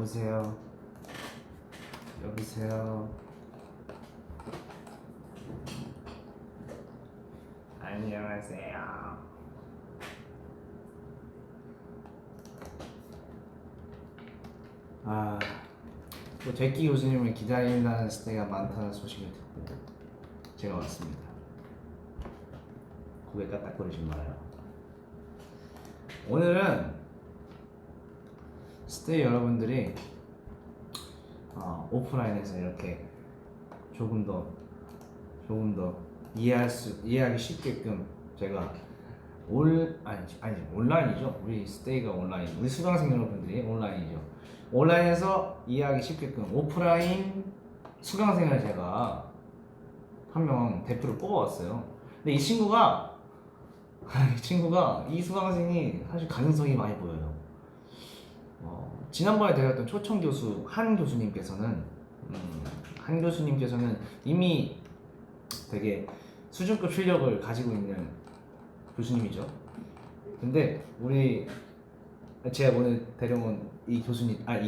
여보세요. 여보세요. 안녕하세요. 또 제끼 교수님을 기다린다는 스테이가 많다는 소식을 듣고 제가 왔습니다. 고개 까딱거리지 말아요. 오늘은 스테이 여러분들이 오프라인에서 이렇게 조금 더 이해하기 쉽게끔 제가 온라인이죠. 우리 스테이가 온라인, 우리 수강생 여러분들이 온라인이죠. 온라인에서 이해하기 쉽게끔 오프라인 수강생을 제가 한 명 대표를 뽑아왔어요. 근데 이 친구가 이 수강생이 사실 가능성이 많이 보여요. 지난번에 대했던 초청 교수 한 교수님께서는 이미 되게 수준급 실력을 가지고 있는 교수님이죠. 근데 제가 오늘 데려온 이 교수님. 몇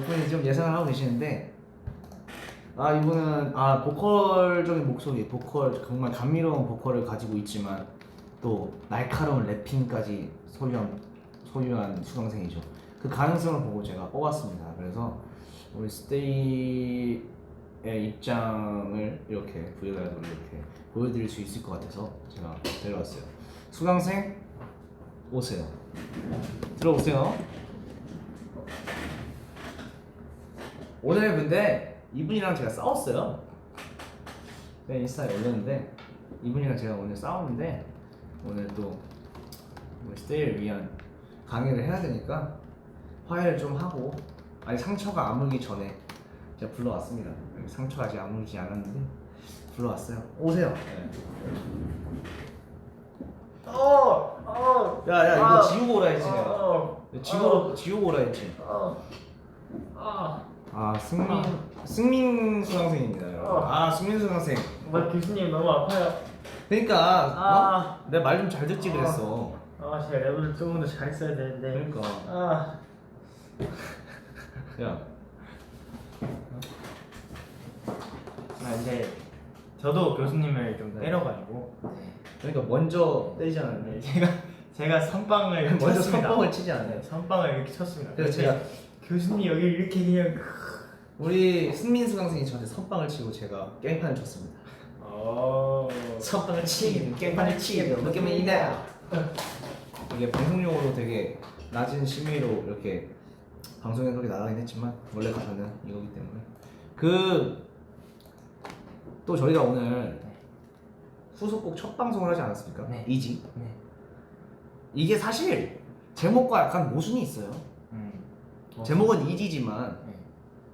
분이 좀 예상을 하고 계시는데, 이분은 보컬적인 목소리, 정말 감미로운 보컬을 가지고 있지만 또 날카로운 래핑까지 소유한 수강생이죠. 그 가능성을 보고 제가 뽑았습니다. 그래서 우리 스테이의 입장을 이렇게 브이로그로 이렇게 보여드릴 수 있을 것 같아서 제가 데려왔어요. 수강생 오세요. 들어오세요. 오늘 근데 이분이랑 제가 싸웠어요. 제가 인스타에 올렸는데 이분이랑 제가 오늘 싸웠는데, 오늘 또 우리 스테이를 위한 강의를 해야 되니까 화해를 좀 하고, 상처가 아물기 전에 제가 불러왔습니다. 상처가 아직 아물지 않았는데 불러왔어요. 오세요. 네. 야 이거 지우고 오라 했지 내가. 지우고 오라 했지. 승민 수강생입니다, 여러분. 승민 수강생. 교수님 너무 아파요. 그러니까 내가 말 좀 잘 듣지 그랬어. 제가 랩을 조금 더 잘했어야 되는데. 그러니까. 야. 근데 저도 교수님을 좀 때려가지고. 그러니까 먼저 때리지 않았네. 제가 선빵을 먼저 쳤습니다. 선빵을 치지 않아요. 선빵을 이렇게 쳤습니다. 그래서 제가 교수님 여기 이렇게 그냥. 우리 승민 수강생이 저한테 선빵을 치고 제가 깽판을 쳤습니다. 선빵을 치기는 깽판을 치기는 느낌은 이다. 이게 방송용으로 되게 낮은 심의로 이렇게 방송에 그렇게 나가긴 했지만 원래 가사는 이거기 때문에 또 저희가 오늘 후속곡 첫 방송을 하지 않았습니까? 네. 이지. 네. 이게 사실 제목과 약간 모순이 있어요. 제목은 이지지만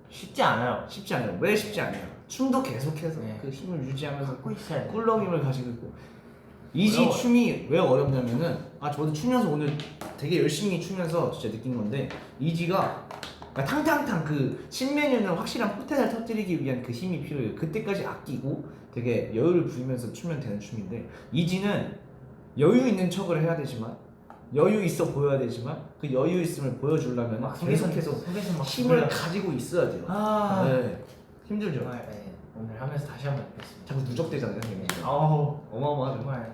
쉽지 않아요. 쉽지 않아요. 왜 쉽지 않아요? 춤도 계속해서 네. 그 힘을 유지하면서 갖고 있어야 돼요. 꿀렁임을 가지고 있고. 이지 어려워요. 춤이 왜 어렵냐면은 저도 추면서 오늘 되게 열심히 추면서 진짜 느낀 건데, 이지가 탕탕탕 그 신메뉴는 확실한 포텐을 터뜨리기 위한 그 힘이 필요해요. 그때까지 아끼고 되게 여유를 부리면서 추면 되는 춤인데, 이지는 여유 있는 척을 해야 되지만 여유 있어 보여야 되지만 그 여유 있음을 보여주려면 계속해서 힘을 가지고 있어야 돼요. 네. 힘들죠. 네. 오늘 하면서 다시 한번 뵙겠습니다. 자꾸 누적되잖아요. 어마어마하죠. 정말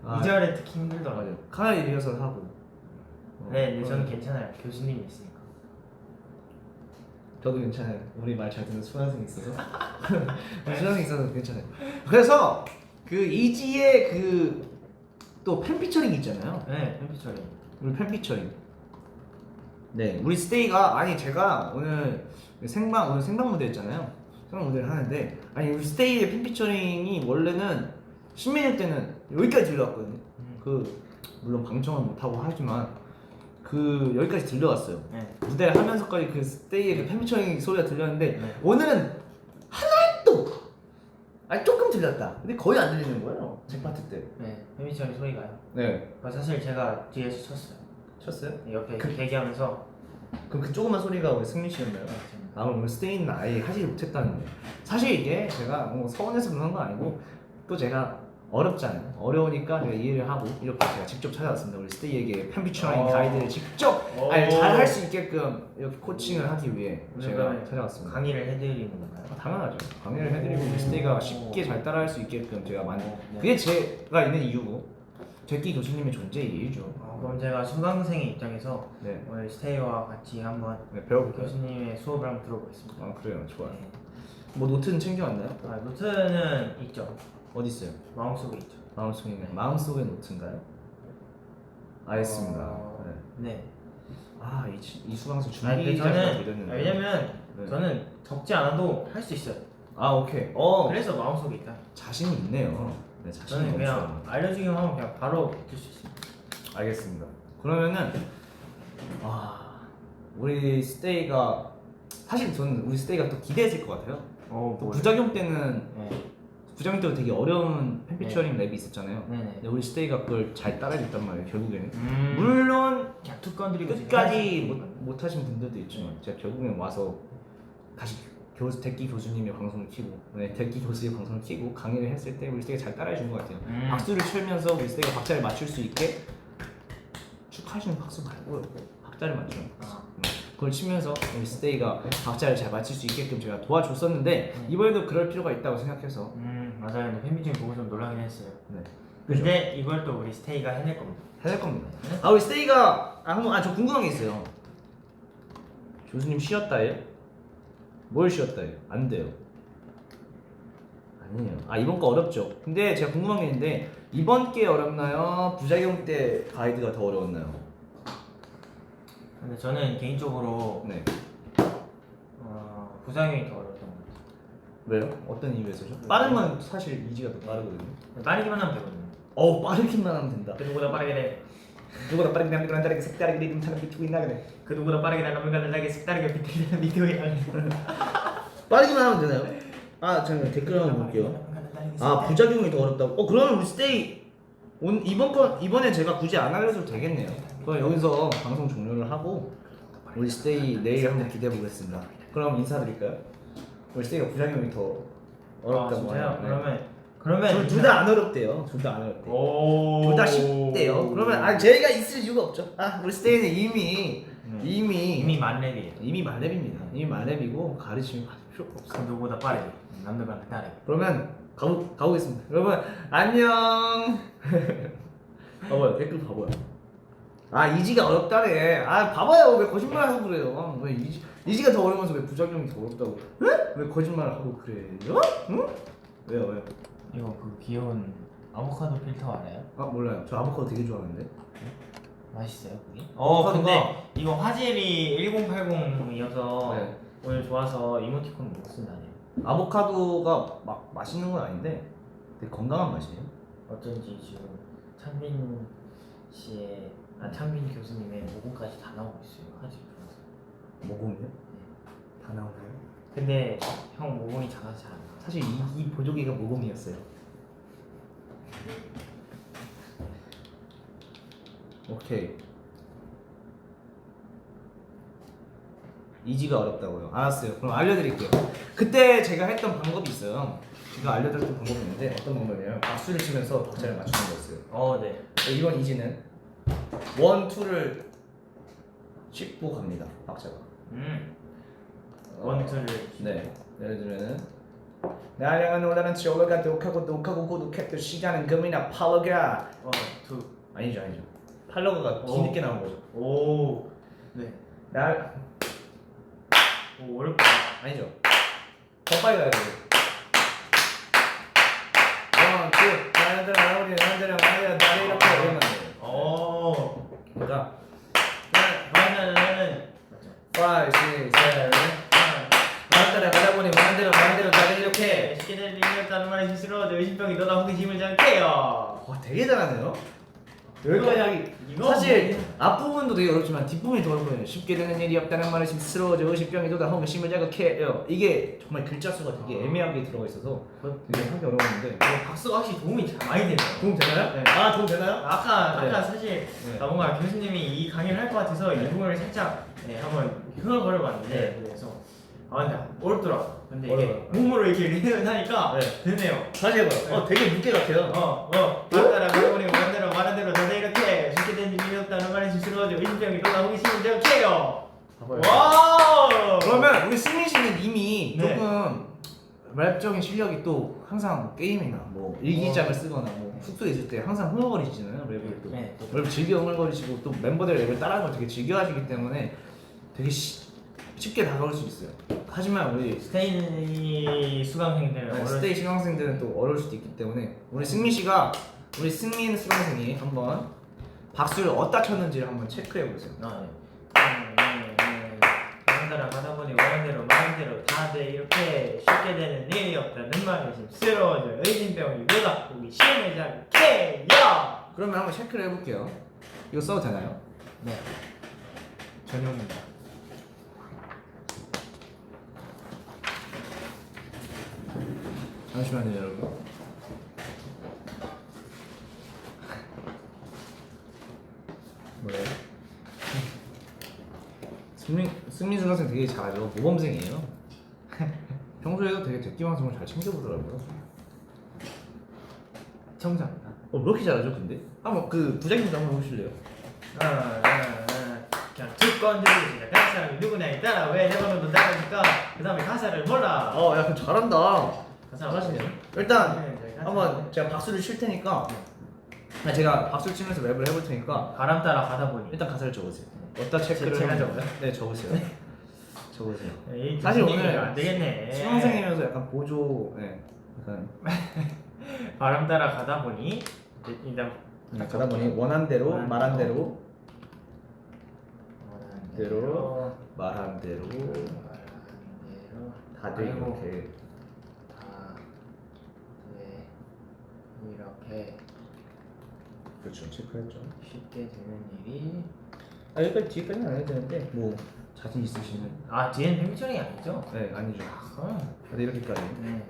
2절에 특히 힘들더라고요. 카메라 리허설 하고. 네, 저는 괜찮아요. 교수님이 있으니까. 저도 괜찮아요. 우리 말 잘 듣는 수강생이 있어서. 수강생이 있어서 괜찮아요. 그래서 그 이지의 또 팬피처링 있잖아요. 네, 팬피처링. 우리 팬피처링. 네, 우리 스테이가 제가 오늘 생방 무대 했잖아요. 생방 무대를 하는데 우리 스테이의 팬피처링이 원래는 신메뉴 때는 여기까지 들려왔거든요. 물론 방청은 못하고 하지만 여기까지 들려왔어요. 네. 무대를 하면서까지 그 스테이의 그 팬피처링 소리가 들렸는데, 네. 오늘은 하나도 조금 들렸다. 근데 거의 안 들리는 거예요. 제 파트 때. 네, 팬피처링 소리가요. 네. 사실 제가 뒤에서 쳤어요. 쳤어요? 옆에 대기하면서. 그럼 그 조그만 소리가 우리 승민 씨였나요? 오늘 스테이는 아예 하지 못했다는 거예요. 사실 이게 제가 서운해서 그런 거 아니고, 또 제가 어렵잖아요. 어려우니까 제가 이해를 하고 이렇게 제가 직접 찾아왔습니다. 우리 스테이에게 펜피처링 가이드를 직접 잘 할 수 있게끔 이렇게 코칭을 하기 위해 제가 찾아왔습니다. 강의를 해드리는 건가요? 당연하죠. 강의를 해드리고 우리 스테이가 쉽게 잘 따라할 수 있게끔 제가 네. 그게 제가 있는 이유고 제끼 교수님의 존재의 이유죠. 그럼 제가 수강생의 입장에서 네, 오늘 스테이와 같이 한번 네 배워볼까요? 교수님의 수업을 한번 들어보겠습니다. 아 그래요, 좋아요. 네. 뭐 노트는 챙겨왔나요? 노트는 있죠. 어디 있어요? 마음속에 있죠. 마음속에 있는 마음속의 노트인가요? 알겠습니다. 네. 네. 이 수강생 근데 준비자가 저는 되렸는데. 왜냐면 네. 저는 적지 않아도 할 수 있어요. 오케이. 그래서 마음속에 있다. 자신이 있네요. 네, 자신이 저는 그냥 엄청. 알려주기만 하면 그냥 바로 뜰 수 있어요. 알겠습니다. 그러면은 우리 스테이가 사실 저는 우리 스테이가 또 기대했을 것 같아요. 또 부작용 때는 네. 부작용 때도 되게 어려운 펜피처링 랩이 있었잖아요. 네네. 근데 우리 스테이가 그걸 잘 따라해줬단 말이에요. 결국에는 물론 물론 그냥 툭 건드리고 끝까지 못하신 분들도 있지만 제가 결국엔 와서 다시 데끼 교수님의 방송을 키고 데끼 교수의 방송을 키고 강의를 했을 때 우리 스테이가 잘 따라해 준 것 같아요. 박수를 치면서 우리 스테이가 박자를 맞출 수 있게 축하하시는 박수 말고 박자를 맞추는 박수. 그걸 치면서 우리 스테이가 박자를 잘 맞출 수 있게끔 제가 도와줬었는데 이번에도 그럴 필요가 있다고 생각해서 맞아요. 근데 팬미팅 보고 좀 놀라긴 했어요. 네. 근데 이걸 또 우리 스테이가 해낼 겁니다. 해낼 겁니다. 우리 스테이가 저 궁금한 게 있어요. 교수님 쉬었다예요? 뭘 쉬었다예요? 안 돼요. 아니에요. 이번 거 어렵죠. 근데 제가 궁금한 게 있는데 이번 게 어렵나요? 부작용 때 가이드가 더 어려웠나요? 근데 저는 개인적으로 네. 부작용이 더 어려웠던 것 같아요. 왜요? 어떤 이유에서죠? 빠른 건 사실 이지가 더 빠르거든요. 빠르기만 하면 되거든요. 빠르기만 하면 된다. 그 누구보다 빠르게 돼. 누구보다 빠르게 남들과는 다르게 색다르게 리듬 타는 비트고 있나 그래. 그 누구보다 빠르게 남들과 다르게 색다르게 비트는 비트가 빠르기만 하면 되나요? 저는 댓글 한번 볼게요. 부작용이 더 어렵다고? 그러면 우리 스테이 이번에 제가 굳이 안 알려줘도 되겠네요. 그럼 여기서 방송 종료를 하고 우리 스테이 내일 한번 기대해 보겠습니다. 그럼 인사드릴까요? 우리 스테이가 부작용이 더 어렵다고 진짜요? 하네요. 그러면 둘 다 안 어렵대요. 둘 다 안 어렵대요. 오. 둘 다 쉽대요. 그러면 저희가 있을 이유가 없죠. 우리 스테이는 이미 만렙이에요. 이미 만렙입니다. 이미 만렙이고 가르침이 받을 필요가 없어요. 그 누구보다 빠르게 남들과 다르게. 그러면 가보겠습니다. 여러분 안녕. 봐봐요, 댓글 봐봐요. 이지가 어렵다네. 봐봐요, 왜 거짓말하고 그래요? 왜 이지가 더 어려우면서 왜 부작용이 더 어렵다고? 왜 거짓말을 하고 그래요? 응? 왜요? 이거 그 귀여운 아보카도 필터 알아요? 몰라요. 저 아보카도 되게 좋아하는데. 맛있어요 그게? 아보카도가- 근데 이거 화질이 1080이어서 네. 오늘 좋아서 이모티콘 못 쓴다네요. 아보카도가 막 맛있는 건 아닌데 되게 건강한 맛이에요. 어쩐지 지금 창빈 씨의 창빈 교수님의 모공까지 다 나오고 있어요. 화질 좋아서. 모공이요? 다 나오나요? 근데 형 모공이 작아서 잘 안 나와. 사실 이 보조개가 모공이었어요. 오케이. 이지가 어렵다고요. 알았어요. 그럼 알려드릴게요. 그때 제가 했던 방법이 있어요. 제가 알려드렸던 방법이 있는데 어떤 방법이냐면 박수를 치면서 박자를 맞추는 거였어요. 네. 이번 이지는 1, 2를 짚고 갑니다. 박자가. 원투를. 네. 예를 들면은 날 향한 올라는 치올라가 독하고 고독했던 시간은 금이나 팔로가 투. 아니죠. 팔로가가 뒤늦게 나온 거죠. 오. 네. 오, 어렵다. 아니죠. 더 빨리 가야 돼요. 나들아 나를 이렇게 이러면 돼요. 그러니까 나는 5, 6, 7 나들아 가다 보니 마음대로 다들 이렇게. 쉽게 될 일이 없다는 말이 스스로 의심병이 너나 호기심을 잡게요. 되게 잘하네요. 여기까지 하기 사실 앞부분도 되게 어렵지만 뒷부분이 더 어렵거든요. 쉽게 되는 일이 없다는 말을 스스로워져 의식병이 돋아 호기심을 자극해요. 이게 정말 글자 수가 되게 애매하게 들어가 있어서 되게 하기 어려웠는데 박수가 확실히 도움이 많이 되네요. 도움 되나요? 네. 도움 되나요? 아까 네. 사실 뭔가 교수님이 이 강의를 할 것 같아서 이 부분을 살짝 한번 흥얼거려봤는데 그래서 아 근데 어렵더라. 근데 이게 어려워요. 몸으로 이렇게 리듬을 하니까 네. 되네요. 다시 해봐요. 되게 무게 같아요. 말따라 가보니 말한 대로 다들 이렇게 쉽게 된 일이 없다는 말에 스스로가지고 의심병이 또 나오기 쉬운 제요. 와. 그러면 우리 승민 씨는 이미 네. 조금 랩적인 실력이 또 항상 게임이나 뭐 일기장을 쓰거나 뭐 숙소에 있을 때 항상 흥얼거리시잖아요. 랩을 또. 네, 또. 랩을 즐겨 흥얼거리시고 또 멤버들 랩을 따라하는 걸 되게 즐겨하시기 때문에 되게 쉽게 다가올 수 있어요. 하지만 우리 스테이 수강생들 네, 스테이 수강생들은 또 어려울 수도 있기 때문에 우리 승민 수강생이 한번 박수를 어디다 쳤는지를 한번 체크해 보세요. 따라 가다 보니 원하는 대로 다들 이렇게 쉽게 되는 일이 없다는 말에 씁쓸러져 의심병이 보다 보기 쉬운 자리야. 그러면 한번 체크를 해볼게요. 이거 써도 되나요? 네. 전용입니다. 잠시만요, 여러분. 뭐예요? 승민 수강생 되게 잘하죠. 모범생이에요. 평소에도 되게 듣기 방송을 잘 챙겨보더라고요. 청소합니다. 왜 이렇게 잘하죠, 근데? 한번 그 부장님도 한번 해보실래요? 그냥 두건 들고 시작한 사람이 누구냐에 따라 왜 내번호도 다르니까 그 다음에 가사를 몰라. 야, 그럼 잘한다. 가사 잘하시네요. 일단 네, 한번 제가 박수를 칠 테니까 제가 박수를 치면서 랩을 해볼 테니까 바람 따라 가다 보니 일단 가사를 적으세요. 어디다 체크를 제가 하면- 적어요? 네, 적으세요. 적으세요. 에이, 사실 교수님이 오늘 안 되겠네. 수강생이면서 약간 보조, 네, 약간 바람 따라 가다 보니 일단 가다 보니 원한 대로 말한 대로 말한 대로 다들 아이고. 이렇게 이렇게 그렇죠, 체크했죠. 쉽게 되는 일이 여기까지 뒤까지는 안 해도 되는데 뭐 자신 있으시면 뒤에는 팽창이 아니죠? 네, 아니죠. 아, 근데 이렇게까지 네.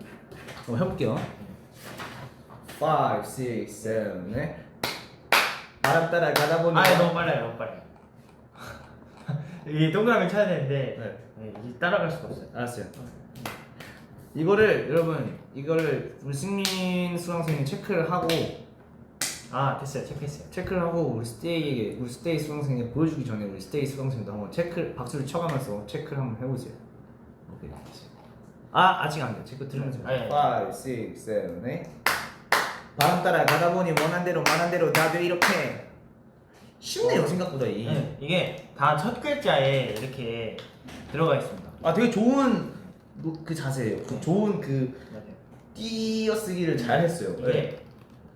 한번 해볼게요. 5, 6, 7, 8 바람 따라 가다 보니 너무 빨라요, 너무 빨라요. 이 동그라미 쳐야 되는데 네. 이제 따라갈 수가 없어요. 알았어요. 이거를 우리 승민 수강생이 체크를 하고 됐어요, 체크했어요. 체크를 하고 우리 스테이 수강생이 보여주기 전에 우리 스테이 수강생도 한번 박수를 쳐가면서 체크를 한번 해보세요. 오케이. 아직 안 돼. 체크 들으면서. 5, 6, 7, 8 바람 따라 가다 보니 원한 대로 말한 대로 다들 이렇게 쉽네요 생각보다 네, 이게 다 첫 글자에 이렇게 들어가 있습니다. 되게 좋은 그 자세예요. 좋은 그 맞아요. 띄어쓰기를 잘 했어요. 이게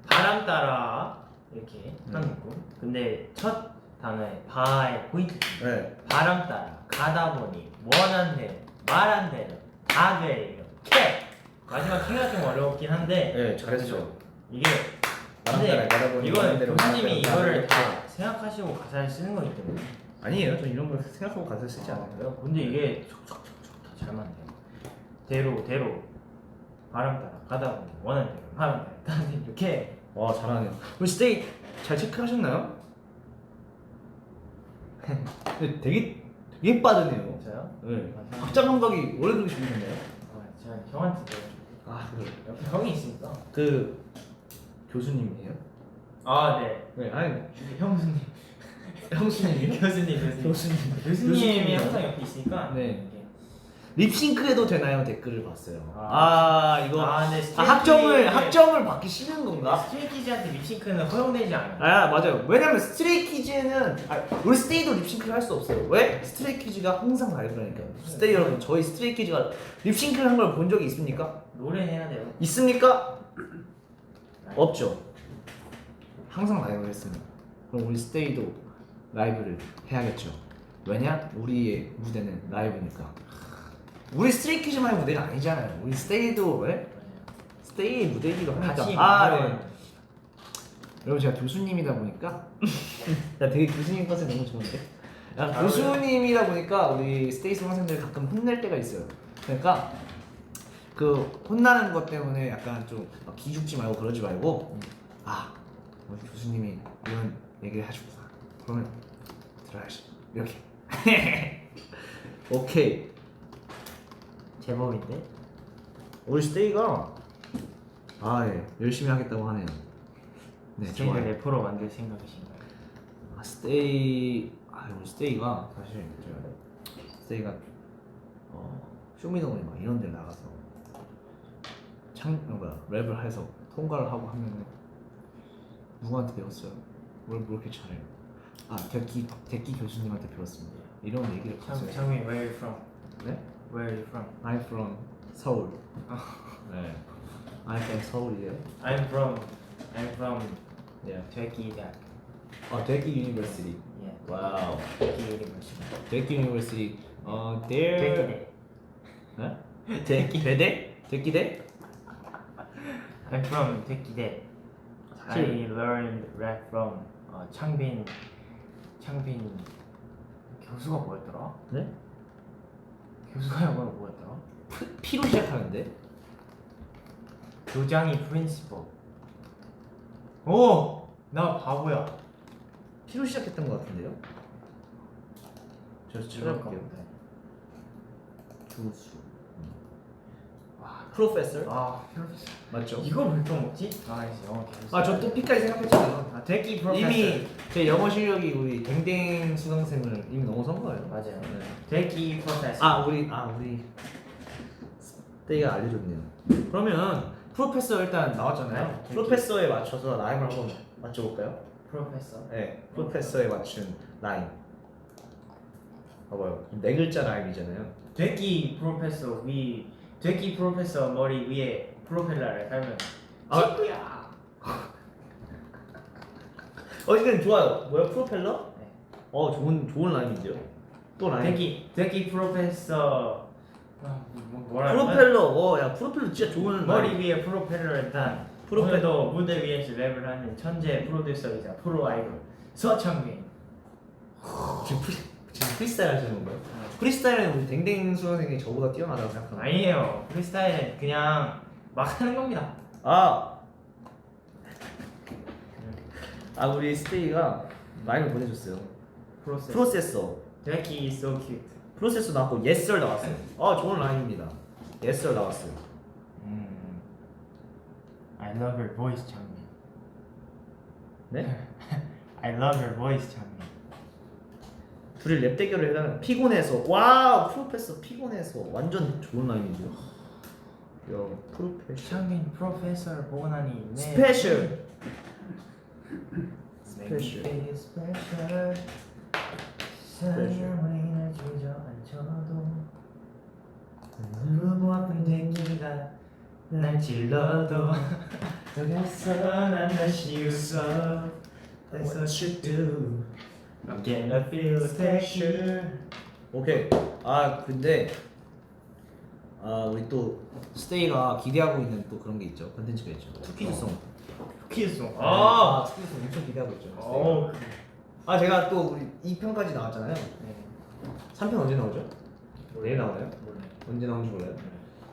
바람 따라 이렇게 딱 음. 있고 근데 첫 단어에 바의 포인트 네. 바람 따라 가다 보니 원한 대로 말한 대로 다들 이렇게 마지막 키가 좀 어렵긴 한데 네, 잘했죠. 이게 바람 근데 따라 가다 보니 이거는 원한 대로 교수님이 말한 대로 이거를 다들 다 생각하시고 가사를 쓰는 거기 때문에 아니에요. 저 이런 걸 생각하고 가사 쓰지 않아요. 그래요? 근데 이게 촉촉촉촉 다 잘 맞네요. 대로 바람 따라 가다 보니 원한 대로 바람 따라 다들 이렇게 와, 잘하네요. 우리 스테이 잘 체크하셨나요? 근데 되게 빠르네요. 저요? 네. 맞아요. 박자 감각이 원래 그렇게 좋으셨나요? 제가 형한테 그래. 옆에 형이 있으니까. 그 교수님이에요? 네. 네, 아니 형수님. 형수님이요? 교수님. 교수님이 교수님이 항상 옆에 있으니까. 네. 이렇게. 립싱크해도 되나요? 댓글을 봤어요. 이거 네. 학점을 받기 싫은 건가? 스트레이키즈한테 립싱크는 허용되지 않아요. 맞아요. 왜냐면 스트레이키즈는 우리 스테이도 립싱크를 할 수 없어요. 왜? 스트레이키즈가 항상 라이브라니까요. 스테이 여러분, 저희 스트레이키즈가 립싱크를 한 걸 본 적이 있습니까? 노래 해야 돼요. 있습니까? 없죠. 항상 라이브를 했습니다. 그럼 우리 스테이도 라이브를 해야겠죠. 왜냐? 우리의 무대는 라이브니까. 우리 스트레이키즈만의 무대가 아니잖아요. 우리 스테이도 왜? 스테이의 무대이기도 하니까. 같이 네. 만들어요. 여러분, 제가 교수님이다 보니까 나 되게 교수님 컨셉 너무 좋은데. 잘 교수님이다 보니까 우리 스테이 수강생들 가끔 혼낼 때가 있어요. 그러니까 그 혼나는 것 때문에 약간 좀 기죽지 말고 그러지 말고 우리 교수님이 이런 얘기를 하셨구나. 그러면 들어야지. 이렇게. 오케이. 제법인데? 우리 스테이가 열심히 하겠다고 하네요. 네, 스테이를 좋아요. 래퍼로 만들 생각이신가요? 우리 스테이가 사실 스테이가 쇼미더머니 막 이런 데 나가서 랩을 해서 통과를 하고 하면은 누구한테 배웠어요? 뭘 이렇게 잘해요? 데끼 교수님한테 배웠습니다. 이런 얘기를 봤어요. 창민, where are you from? 네? Where are you from? I'm from 서울. 네. I'm from 서울이에요. I'm from 네. 되기대학. 데끼 유니버시티. Yeah. 와우. 되기 유니버시티. 데끼 유니버시티. there. 되기대. 네? 대대? 데끼대? I'm from 되기대. I learned rap from 창빈 교수가 뭐였더라? 네? 교수가 영어로 뭐였더라? P로 시작하는데? 교장이 프린시퍼. 오! 나 바보야. P로 시작했던 것 같은데요? 저 찾아볼게요. 교수. 프로페서? 프로페서. 맞죠? 이걸 왜 까먹지? 이제 영어 교수. 저 또 P까지 생각했잖아요. 되기 프로페서. 이미 제 영어 실력이 우리 댕댕 수강생을 이미 넘어선 거예요. 맞아요. 네. 되기 프로페서. 우리 스테이가 알려줬네요. 그러면 프로페서 일단 나왔잖아요. 네. 프로페서에 맞춰서 라임을 한번 맞춰볼까요? 프로페서. 네, 프로페서에 맞춘 라임. 봐봐요. 네 글자 라임이잖아요. 되기 프로페서 되기 프로페서 머리 위에 프로펠러를 달면 친구야. 어쨌든 좋아요. 뭐야 프로펠러? 네. 좋은 라임인데요. 또 라임. 되기 프로페서 뭐라 프로펠러. 야 프로펠러 진짜 좋은 머리 라임. 위에 프로펠러를 단 오늘도 무대 위에서 랩을 하는 천재 프로듀서이자 프로 아이돌 서창빈. 지금 프리스타일 하시는 건가요? 프리스타일은 우리 댕댕 수강생이 저보다 뛰어나다고 생각하나요? 아니에요. 프리스타일은 그냥 막 하는 겁니다. 우리 스테이가 라임을 보내줬어요. 프로세서. 되기 so cute. 프로세서 나왔고 yes sir 나왔어요. 좋은 라임입니다. yes sir 나왔어요. I love your voice, 창민. 네? I love your voice, 창민. 둘이 랩 대결을 해다가 피곤해서 와우 프로페서 피곤해서 완전 좋은 라임이죠. 야 프로페서 창민 프로페서 보고 나니 스페셜 스페셜 스페셜 사랑이 날 주저앉혀도 무브 아픈 대기가 날 찔러도 여기서 난 다시 웃어 That's what you do I'm gonna feel special. 오케이. 근데 우리 또 스테이가 기대하고 있는 또 그런 게 있죠. 컨텐츠가 있죠. 투키즈송. 투키즈송. 투키즈송 엄청 기대하고 있죠. 스테이가. 제가 또 우리 2편까지 나왔잖아요. 3편 언제 나오죠? 내일 나오나요? 언제 나오는지 몰라요.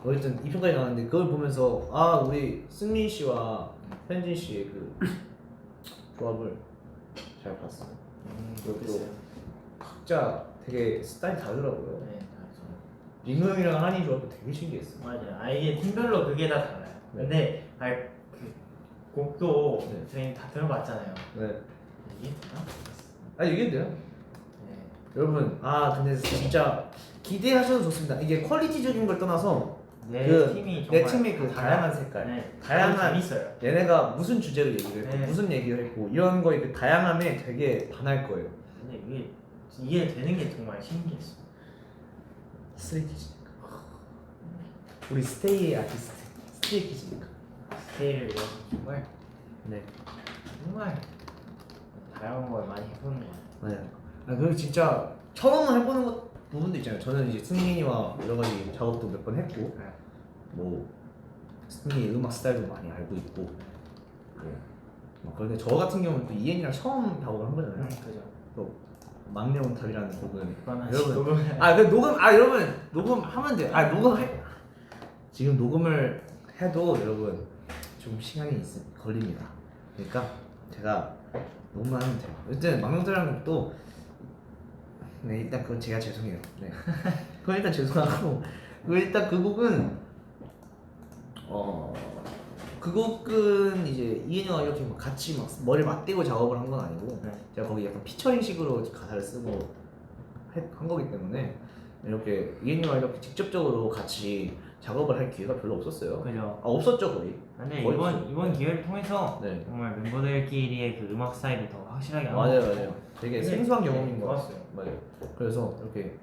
어쨌든 2편까지 나왔는데 그걸 보면서 우리 승민 씨와 현진 씨의 그 조합을 잘 봤어요. 그리고 각자 되게 스타일이 다르더라고요. 네, 민호 형이랑 한이 조합도 되게 신기했어요. 맞아요. 이게 팀별로 그게 다 달라요. 네. 근데 그 곡도 네. 저희는 다 들어봤잖아요. 네. 이게 되나? 이게 돼요. 네. 여러분, 근데 진짜 기대하셔도 좋습니다. 이게 퀄리티적인 걸 떠나서 내 팀이 내 정말 팀의 그 다양한 색깔, 네. 다양한 재밌어요. 얘네가 무슨 주제로 얘기를 했고 네. 무슨 얘기를 했고 이런 거에 그 다양함에 되게 반할 거예요. 근데 이게 이해되는 게 정말 신기했어. 스트레이키즈니까. 우리 스테이의 아티스트 스트레이키즈니까. 스테이를 위해서 정말 네. 다양한 걸 많이 해보는 거 같아요. 맞아요. 그리고 진짜 처음 해보는 것 부분도 있잖아요. 저는 이제 승민이와 여러 가지 작업도 몇 번 했고, 네. 뭐 승민이 음악 스타일도 많이 알고 있고, 그런데 저 같은 경우는 또 이엔이랑 처음 작업을 한 거잖아요. 그죠. 또 막내 온탑이라는 곡은 여러분 여러분 녹음하면 돼요. 지금 녹음을 해도 여러분 좀 시간이 걸립니다. 그러니까 제가 녹음만 하면 돼요. 일단 막내 온탑이라는 곡도 일단 그건 제가 죄송해요. 그건 일단 죄송하고 일단 그 곡은 이제 이은영과 이렇게 막 같이 막 머리를 맞대고 작업을 한 건 아니고 네. 제가 거기 약간 피처링식으로 가사를 쓰고 한 거기 때문에 이렇게 이은영과 이렇게 직접적으로 같이 작업을 할 기회가 별로 없었어요. 그죠. 없었죠 거의. 근데 거의 이번 기회를 통해서 네. 정말 멤버들끼리의 그 음악 스타일이 더 확실하게 맞아요. 되게 네. 생소한 경험인 것 좋았어요. 같아요. 맞아요. 그래서 이렇게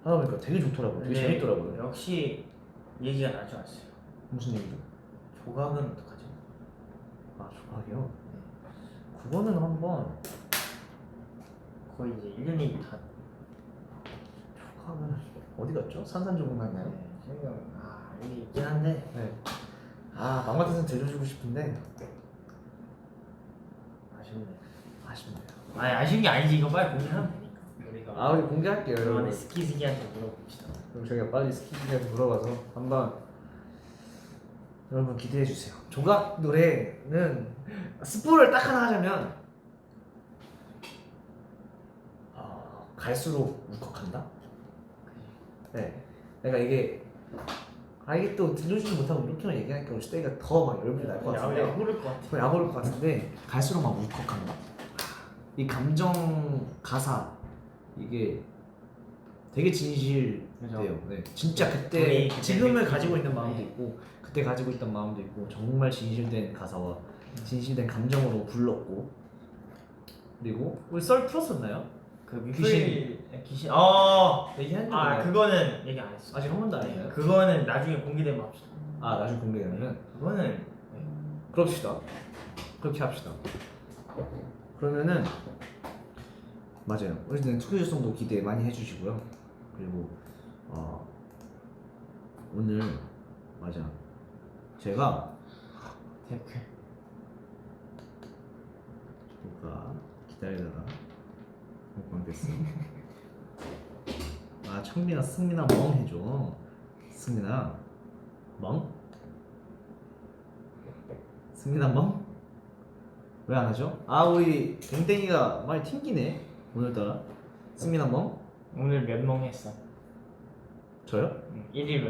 하다 보니까 되게 좋더라고요. 되게 네. 재밌더라고요. 역시 얘기가 나지 않았어요. 무슨 얘기죠? 조각은 어떡하죠? 아 조각이요? 그거는 한번 거의 이제 1년이 다 조각은 어디 갔죠? 산산조각났나요? 생각 여기 있긴 한데 네. 아 마음 같아서 들려주고 싶은데 아쉽네요. 아니 아쉬운 게 아니지. 이거 빨리 공개하면 되니까 우리가 우리 공개할게요 여러분. 이번에 스키즈기한테 물어봅시다. 그럼 저희가 빨리 스키즈한테 물어봐서 한번 여러분 기대해 주세요. 조각 노래는 스포를 딱 하나 하자면 갈수록 울컥한다. 네. 내가 이게 이게 또 들려주지 못하고 이렇게만 얘기하니까 우리 스테이가 더 막 열불이 날 것 같은데 야구를 것 같아. 더 야구를 것 같은데 갈수록 막 울컥한다. 이 감정 가사 이게 되게 진실돼요. 네. 진짜 그때 그때 지금을 느끼고, 가지고 있는 마음도 네. 있고 그때 가지고 있던 마음도 있고 정말 진실된 가사와 진실된 감정으로 불렀고 그리고 우리 썰 풀었었나요? 그 귀신. 귀신 얘기했는데 그거는 얘기 안 했어. 아직 한 번도 안 했나요? 그거는 나중에 공개되면 합시다. 나중에 공개되면 그거는 그럽시다. 그렇게 합시다. 그러면은 맞아요. 어쨌든 투표율성도 기대 많이 해주시고요. 그리고 오늘 맞아. 제가 댓글 볼까 기다리다가 먹방 됐어. 청민아 승민아 멍 해줘. 승민아 멍? 승민아 멍? 왜 안 하죠? 우리 댕댕이가 많이 튕기네 오늘따라. 승민아 멍? 오늘 몇 명 했어? 저요? 1일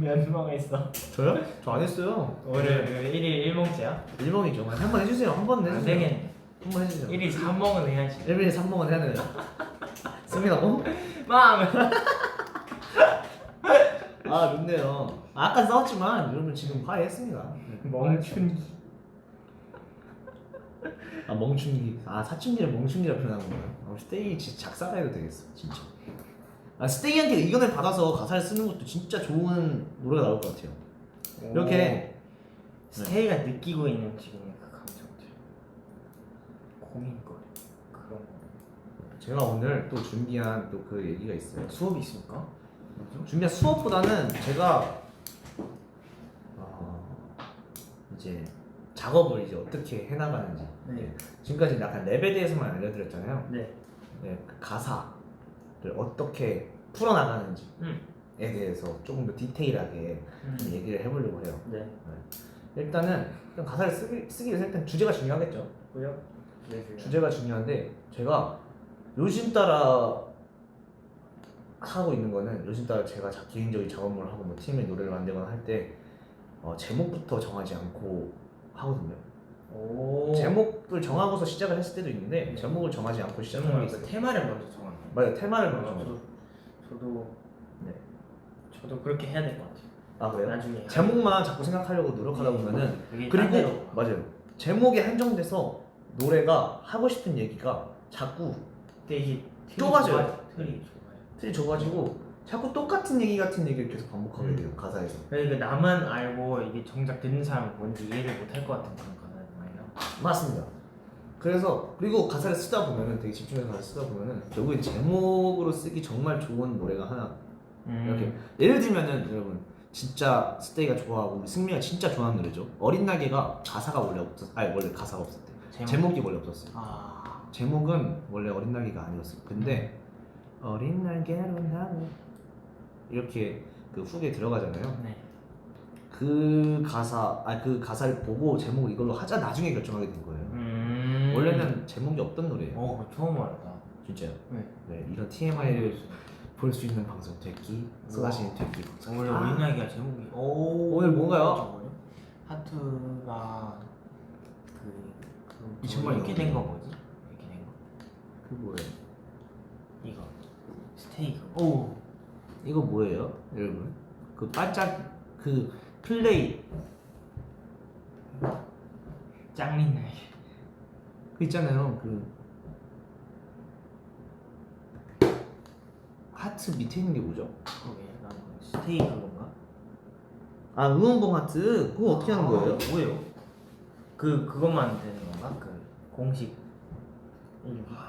몇 명 했어? 저요? 저 안 했어요. 오늘 1일 1멍째야? 1멍이죠. 한번 해주세요. 한 번 안 해주세요. 되겠네. 한번 해주세요. 1일 3멍은 해야지. 1일에 3멍은 해야 되나요? 승민아 멍? 빵! 좋네요. 아까 싸웠지만 여러분 지금 화해했습니다. 멍춘기. 멍충이. 사춘기를 멍충이라 표현한 거예요. 스테이 진짜 작사가해도 되겠어 진짜. 스테이한테 의견을 받아서 가사를 쓰는 것도 진짜 좋은 노래가 나올 것 같아요. 이렇게 스테이가 느끼고 있는 지금의 그 감정들, 고민거리 그런 거. 제가 오늘 또 준비한 또 그 얘기가 있어요. 수업이 있습니까? 준비한 수업보다는 제가 이제 작업을 이제 어떻게 해나가는지. 네. 지금까지 약간 랩에 대해서만 알려드렸잖아요. 네. 그 가사를 어떻게 풀어나가는지에 음. 대해서 조금 더 디테일하게 좀 얘기를 해보려고 해요. 네. 일단은 가사를 쓰기 위해서 일단 주제가 중요하겠죠. 뭐요? 네. 주제가 중요한데 제가 요즘 따라 하고 있는 거는 요즘 따라 제가 개인적인 작업물을 하고 뭐 팀의 노래를 만들거나 할 때 제목부터 정하지 않고 하거든요. 오. 제목을 정하고서 시작을 했을 때도 있는데 제목을 정하지 않고 시작하는 게 있어요. 테마를 먼저 정하는. 맞아요. 테마를 먼저 정해요. 저도 네. 저도 그렇게 해야 될 것 같아요. 그래요? 나중에 제목만 자꾸 생각하려고 노력하다 보면은 이게 딴 그리고 데로. 맞아요. 제목에 한정돼서 노래가 하고 싶은 얘기가 자꾸 근데 이게 좁아져요. 틀이 좁아요. 틀이 좁아지고 자꾸 똑같은 얘기 같은 얘기를 계속 반복하게 돼요. 가사에서. 그러니까 나만 알고 이게 정작 듣는 사람은 뭔지 이해를 못 할 것 같은 그런 가사잖아요. 맞습니다. 그래서 그리고 가사를 쓰다 보면은 되게 집중해서 가사를 쓰다 보면은 결국에 제목으로 쓰기 정말 좋은 노래가 하나 이렇게 예를 들면은 여러분 진짜 스테이가 좋아하고 우리 승미가 진짜 좋아하는 노래죠. 어린 날개가 가사가 원래 원래 가사가 없었대. 제목이 원래 없었어요. 제목은 원래 어린 날개가 아니었어요. 근데 어린 날개로 나무 이렇게 그 훅에 들어가잖아요. 네. 그 가사를 보고 제목을 이걸로 하자 나중에 결정하게 된 거예요. 원래는 제목이 없던 노래예요. 처음 알았다. 진짜요. 네. 네, 이런 TMI를 볼 수 있는 방송 되기 쏟아지는 되기 방송. 원래 우리 이야기가 제목이 오늘 뭔가요? 저거요? 하트가 그 2000만 이렇게 된 거 뭐지? 이렇게 된 거. 그 뭐예요? 이거 스테이크. 오. 이거 뭐예요, 여러분? 그 반짝 그 플레이 짱린 날개. 그 있잖아요. 그 하트 밑에 있는 게 뭐죠? 그게 난 스테이크 건가? 아, 응원봉 하트. 그거 어떻게 하는 거예요? 뭐예요? 그것만 되는 건가? 그 공식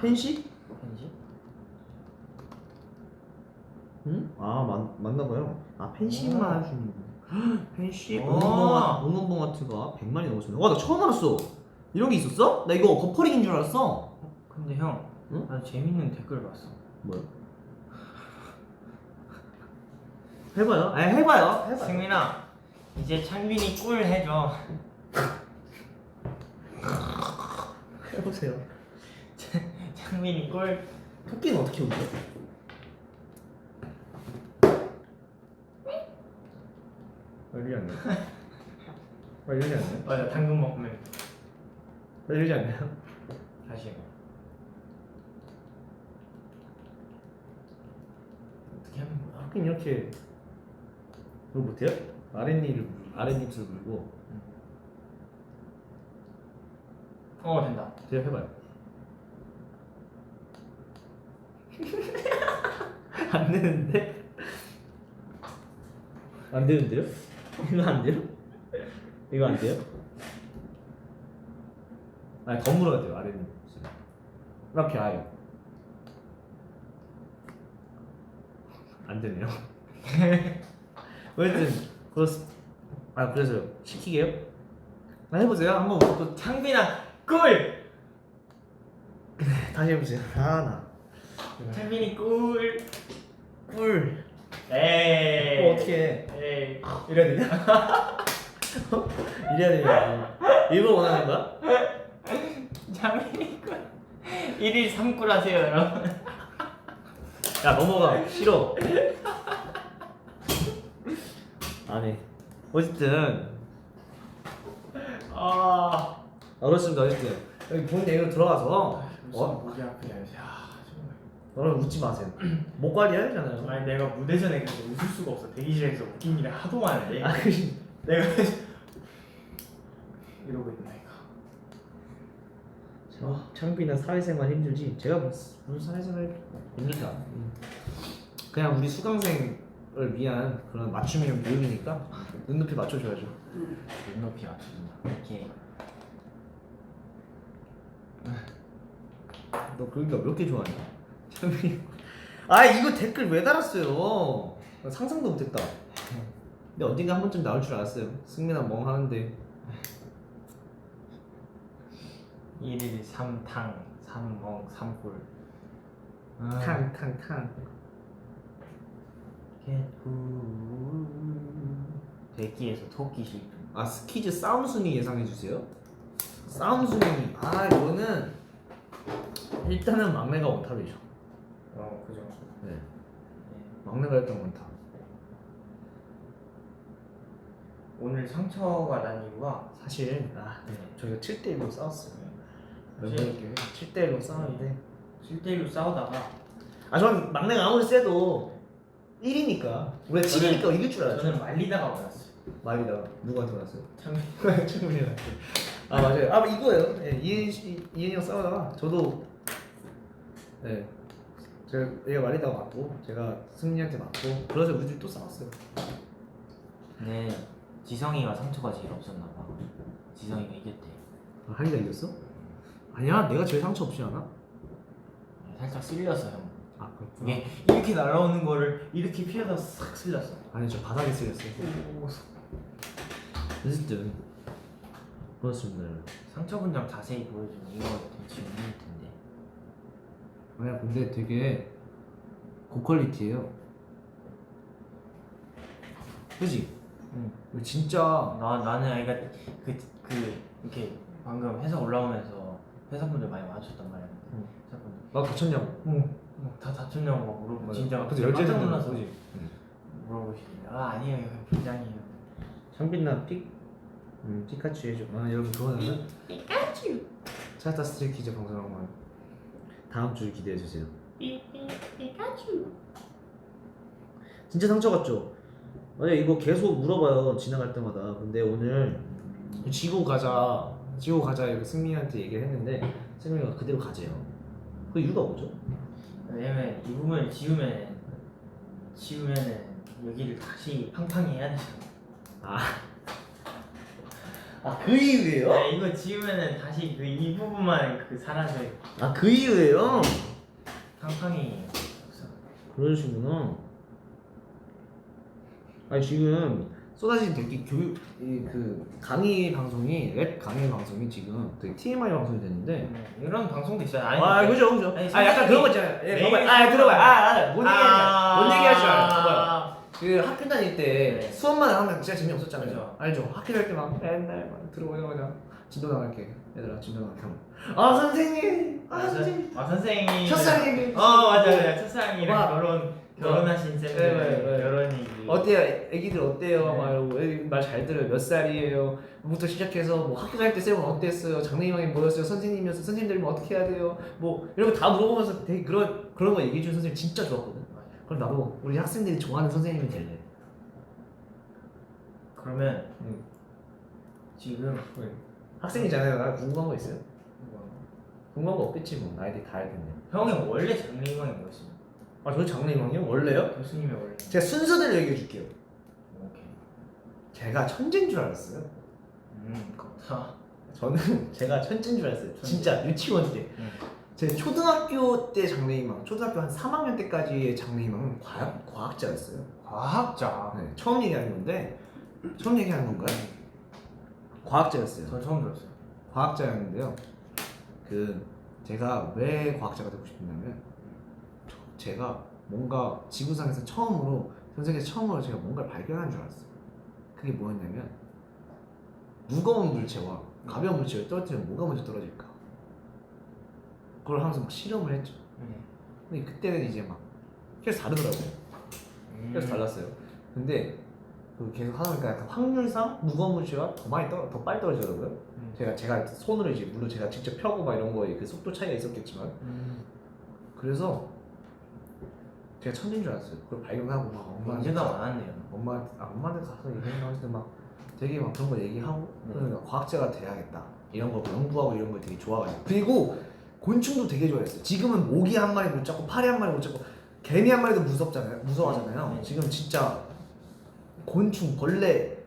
팬시? 편지? 응? 아, 맞나 봐요. 아, 팬시만 해주는 거. 팬시 오. 응원봉 하트가 100만이 넘었습니다. 와, 나 처음 알았어. 이런 게 있었어? 나 이거 버퍼링인 줄 알았어. 근데 형, 응? 나 재밌는 댓글 봤어. 뭐야? 해봐요. 아, 해봐요. 승민아, 이제 창빈이 꿀 해줘. 해보세요. 창빈이 꿀. 토끼는 어떻게 울죠? 이러지 않나요? 이러지 않나요? 맞아, 당근 먹으면 이러지 않나요? 다시 해. 어떻게 하는 거야? 토끼는 이렇게 그거 못해요? 아랫입술 물고 된다. 제가 해봐요. 안 되는데? 안 되는데요? 이거 안 돼요? 이거 안 돼요? 아니, 더 물어야 돼요, 아랫입술. 이렇게 아요. 안 되네요. 어쨌든 그래서요. 시키게요? 해보세요. 한번 또 창빈아 꿀. 다시 해보세요. 하나. 창빈이 꿀. 꿀. 에이. 어떻게 해? 에이. 이래야 되냐? 이래야 되냐? 일부러 원하는 거야? 창빈이 꿀. 1일 3꿀 하세요, 여러분. 야, 넘어가. 싫어. 안 해. 어쨌든 그렇습니다. 어쨌든 여기 본인 얘기로 들어가서 목이 아프냐. 야, 정말. 너는 웃지 마세요. 목 관리해야 되잖아요. 아니 내가 무대 전에 근데 웃을 수가 없어. 대기실에서 웃긴 일이 하도 많은데 아, 내가 이러고 있나이까. 창빈은 사회생활 힘들지. 제가 무슨 사회생활 힘들다. 그냥 우리 수강생을 위한 그런 맞춤형 교육이니까 눈높이 맞춰줘야죠. 눈높이 맞춰준다. 이렇게. 너 그러니까 몇 개 좋아하냐? 창빈이. 아, 이거 댓글 왜 달았어요? 나 상상도 못했다. 근데 언젠가 한 번쯤 나올 줄 알았어요. 승민아 멍 하는데. 1일 3탕 3멍 3꿀. 탕. 대기에서 토끼식. 아, 스키즈 싸움 순위 예상해 주세요. 싸움 순위. 아, 이거는 일단은 막내가 원탑이죠. 그죠. 네. 막내가 일단 원탑. 오늘 상처가 난 이유가 사실 네. 저희가 7대1로 싸웠어요. 사실- 멤버들끼리 7대1로 싸웠는데 1대1로 싸우다가 전 막내가 아무리 세도 1이니까 우리가 7이니까 이길 줄 알았죠. 저는 말리다가 왔어요. 말이다가 누구한테 왔어요? 창빈. 충분히한테. 아, 맞아요. 아, 이거예요. 네, 이현이랑 싸우다가 저도 얘가 말리다가 맞고 제가 승민이한테 맞고 그래서 우리 또 싸웠어요. 네, 지성이가 상처가 제일 없었나 봐. 지성이가 이겼대. 아, 하기가 이겼어? 아니야, 내가 제일 상처 없지 않아? 살짝 쓸렸어 형. 아, 그렇구나. 이게 이렇게 날아오는 거를 이렇게 피하다 싹 쓸렸어. 아니, 저 바닥에 쓰였어요. 어쨌든 그렇습니다. 상처 분장 자세히 보여주면 이거 되게 재밌을 텐데. 아니야, 근데 되게 고퀄리티예요. 그지? 응. 진짜 나는 그러니까 이렇게 방금 회사 올라오면서 회사분들 많이 와주셨단 말이야. 응. 회사분들. 나 다쳤냐고. 응. 다 다쳤냐고 막 물어보고 진짜 그치, 깜짝 열제는 놀라서 그지. 물어보시길래 아니에요 형 부장이에요. 장빈나 피카츄 해줘. 여러분 그거는 피카츄. 차타 스트레이키즈 방송하면 다음 주에 기대해 주세요. 피카츄. 진짜 상처받죠? 만약 이거 계속 물어봐요 지나갈 때마다. 근데 오늘 지고 가자 이렇게 승민이한테 얘기를 했는데 승민이가 그대로 가재요. 그 이유가 뭐죠? 왜냐면 이 부분을 지우면은 여기를 다시 팡팡이 해야 되잖아. 그 이유예요? 네, 이거 지우면은 다시 그 이 부분만 그 사라져. 그 이유예요? 팡팡이 없어. 그러시구나. 아니 지금 쏟아진 대기 교육 그 강의 방송이 랩 강의 방송이 지금 되게 TMI 방송이 됐는데. 이런 방송도 있어요. 그죠. 아니, 약간 그런 거 있잖아요. 매일 들어봐요. 뭔 얘기하지 말아요. 봐봐요. 아, 그 학교 다닐 때 네. 수업만 하면 진짜 재미없었잖아요. 그죠. 알죠? 학교 다닐 때 막 맨날 막 들어오자마자 진도 나갈게. 얘들아 진도 나갈게 하면 선생님! 선생님! 선생님. 첫사랑이 맞아요. 첫사랑이랑 와. 결혼하신 쌤들 네. 결혼 얘기. 어때요? 애기들 어때요? 네. 막 이러고 말 잘 들어요. 몇 살이에요? 부터 시작해서 뭐 학교 다닐 때 쌤은 어땠어요? 장래희망이 뭐였어요? 선생님이었어요? 선생님들이면 어떻게 해야 돼요? 뭐 이런 거 다 물어보면서 되게 그런 거 얘기해 주는 선생님 진짜 좋았거든. 그럼 나도 우리 학생들이 좋아하는 선생님이 될래. 그러면 지금 학생이잖아요. 나 궁금한 거 있어요? 궁금한 거 없겠지 뭐. 나이들 다 알 텐데. 형이 원래 장래희망이 뭐였어요? 저 장래희망이요? 원래요? 교수님의 원래. 제가 순서대로 얘기해 줄게요. 오케이. 제가 천재인 줄 알았어요. 그렇다. 저는 제가 천재인 줄 알았어요. 진짜 유치원 때. 제 초등학교 때 장래희망, 초등학교 한 3학년 때까지의 장래희망은 과학자였어요. 과학자. 네, 처음 얘기하는 건데, 처음 얘기하는 건가요? 과학자였어요. 전 처음 들었어요. 과학자였는데요. 제가 왜 과학자가 되고 싶었냐면, 제가 뭔가 지구상에서 처음으로, 전 세계에서 처음으로 제가 뭔가를 발견한 줄 알았어요. 그게 뭐였냐면, 무거운 물체와 가벼운 물체를 떨어뜨리면 뭐가 먼저 떨어질까? 그걸 하면서 막 실험을 했죠. 근데 그때는 이제 막 계속 다르더라고요. 계속 달랐어요. 근데 계속 하다 보니까 약간 확률상 무거운 물체가 더 빨리 떨어지더라고요. 제가 손으로 이제 물론 제가 직접 펴고 막 이런 거에 그 속도 차이가 있었겠지만 그래서 제가 천재인 줄 알았어요. 그걸 발견하고 막 문제가 많았네요. 엄마한테 가서 얘기하면서 막 되게 막 그런 거 얘기하고 그러니까 과학자가 돼야겠다 이런 거 연구하고 이런 걸 되게 좋아해요. 그리고 곤충도 되게 좋아했어요. 지금은 모기 한 마리 못 잡고 파리 한 마리 못 잡고 개미 한 마리도 무서워하잖아요. 지금 진짜 곤충, 벌레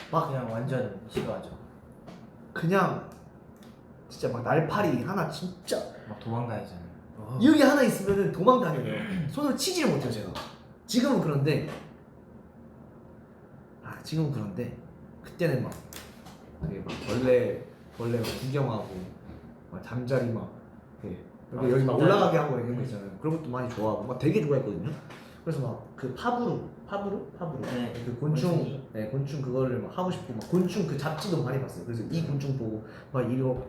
막 그냥 완전 싫어하죠. 그냥 진짜 막 날파리 하나 진짜 막 도망다니잖아요. 여기 하나 있으면은 도망 다녀요. 손으로 치지를 못해요 제가. 지금은 그런데 그때는 막 되게 막 벌레 막 구경하고 막 잠자리 막 여기 막 올라가게 하고 이런 거 있잖아요. 그런 것도 많이 좋아하고 막 되게 좋아했거든요. 그래서 막 그 파브루 네. 그 곤충 곤충 그거를 막 하고 싶고 막 곤충 그 잡지도 많이 봤어요. 그래서 이 곤충 보고 막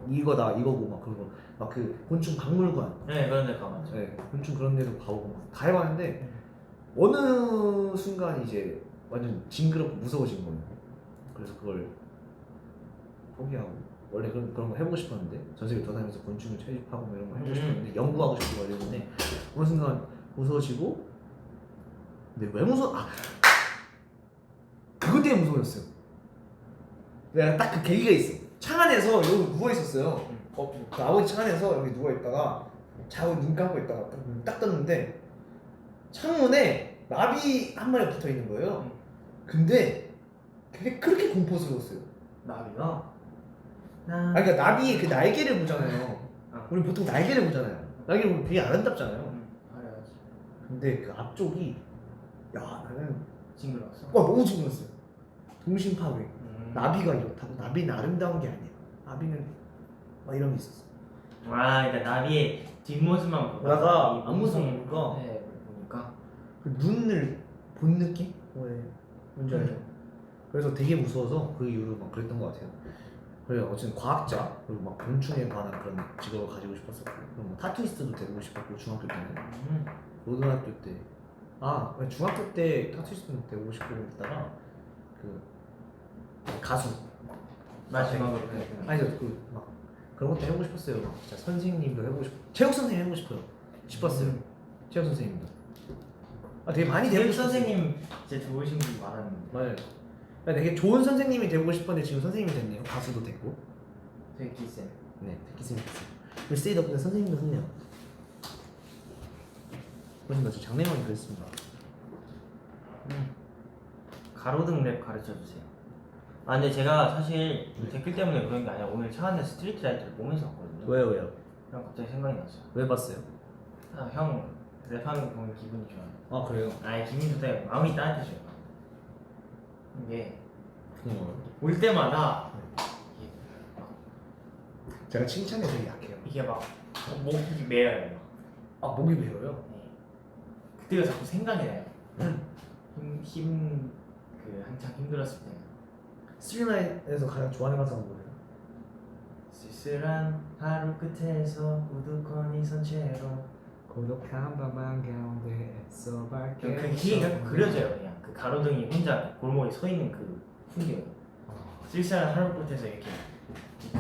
이거다 이거고 막 그거 막 그 곤충 박물관 네, 그런 데 가봤죠. 곤충 그런 데도 가보고 막 다 해봤는데 어느 순간 이제 완전 징그럽고 무서워진 거예요. 그래서 그걸 포기하고 원래 그런 거 해보고 싶었는데 전 세계 돌아다니면서 곤충을 채집하고 뭐 이런 거 해보고 싶었는데 연구하고 싶고 이랬는데 어느 순간 무서워지고 근데 왜 그것 때문에 무서워졌어요. 내가 딱 그 계기가 있어. 창 안에서 여기 누워 있었어요. 그 아버지 창 안에서 여기 누워 있다가 자고 눈 감고 있다가 딱 떴는데 창문에 나비 한 마리 붙어 있는 거예요. 근데 그렇게 공포스러웠어요. 나비가? 그러니까 나비의 그 날개를 보잖아요. 우리 보통 날개를 보잖아요. 날개를 보면 되게 아름답잖아요. 알아야지. 근데 그 앞쪽이 나는 징그러웠어? 너무 징그러웠어요. 동심 파괴. 나비가 이렇다고 나비는 아름다운 게 아니야. 나비는 막 이런 게 있었어. 그러니까 나비의 뒷모습만 보다가 앞모습을 보니까 그 눈을 본 느낌? 뭔지 알죠? 그래서 되게 무서워서 그 이후로 막 그랬던 것 같아요. 그래요. 어쨌든 과학자 그리고 막 곤충에 관한 그런 직업을 가지고 싶었었고 그리고 뭐 타투이스트도 되고 싶었고 중학교 때는 고등학교 때 중학교 때 타투이스트도 되고 싶고 했다가 그 가수 마지막으로 아니죠 그막 그런 것도 해보고 싶었어요. 막 진짜 선생님도 해보고 싶고 체육 선생님 해보고 싶었어요. 체육 선생님도 되게 많이 되고 교육 싶었어요. 선생님 진짜 좋으신 분 많았는데 맞아요. 되게 좋은 선생님이 되고 싶었는데 지금 선생님이 됐네요. 가수도 됐고. 되게 기쌤. 네, 됐겠습니다. 글쎄 덕분에 선생님도 했네요. 그래서 저 장래희망이 그랬습니다. 가로등 랩 가르쳐 주세요. 아 근데 제가 사실 댓글 때문에 그런 게 아니라 오늘 차 안에 스트리트 라이트를 보면서 왔거든요. 왜요? 그냥 갑자기 생각이 났어요. 왜 봤어요? 형 랩하는 거 보면 기분이 좋아요. 아 그래요? 아니 기분이 좋다. 마음이 따뜻해져요. 이게 그런 올 때마다 제가 칭찬에 되게 약해요. 이게 막 목이 메어요. 아 목이 메어요? 네. 그때가 자꾸 생각이 나요. 그 한창 힘들었을 때 스트리마에서 가장 좋아하는 가사가 뭐예요? 쓸쓸한 하루 끝에서 우두커니 선채로 고독한 밤 한가운데 애써 밝게 그 기계가 그려져요. 그냥 그 가로등이 혼자 골목에 서 있는 그 풍경. 쓸쓸한 하루 끝에서 이렇게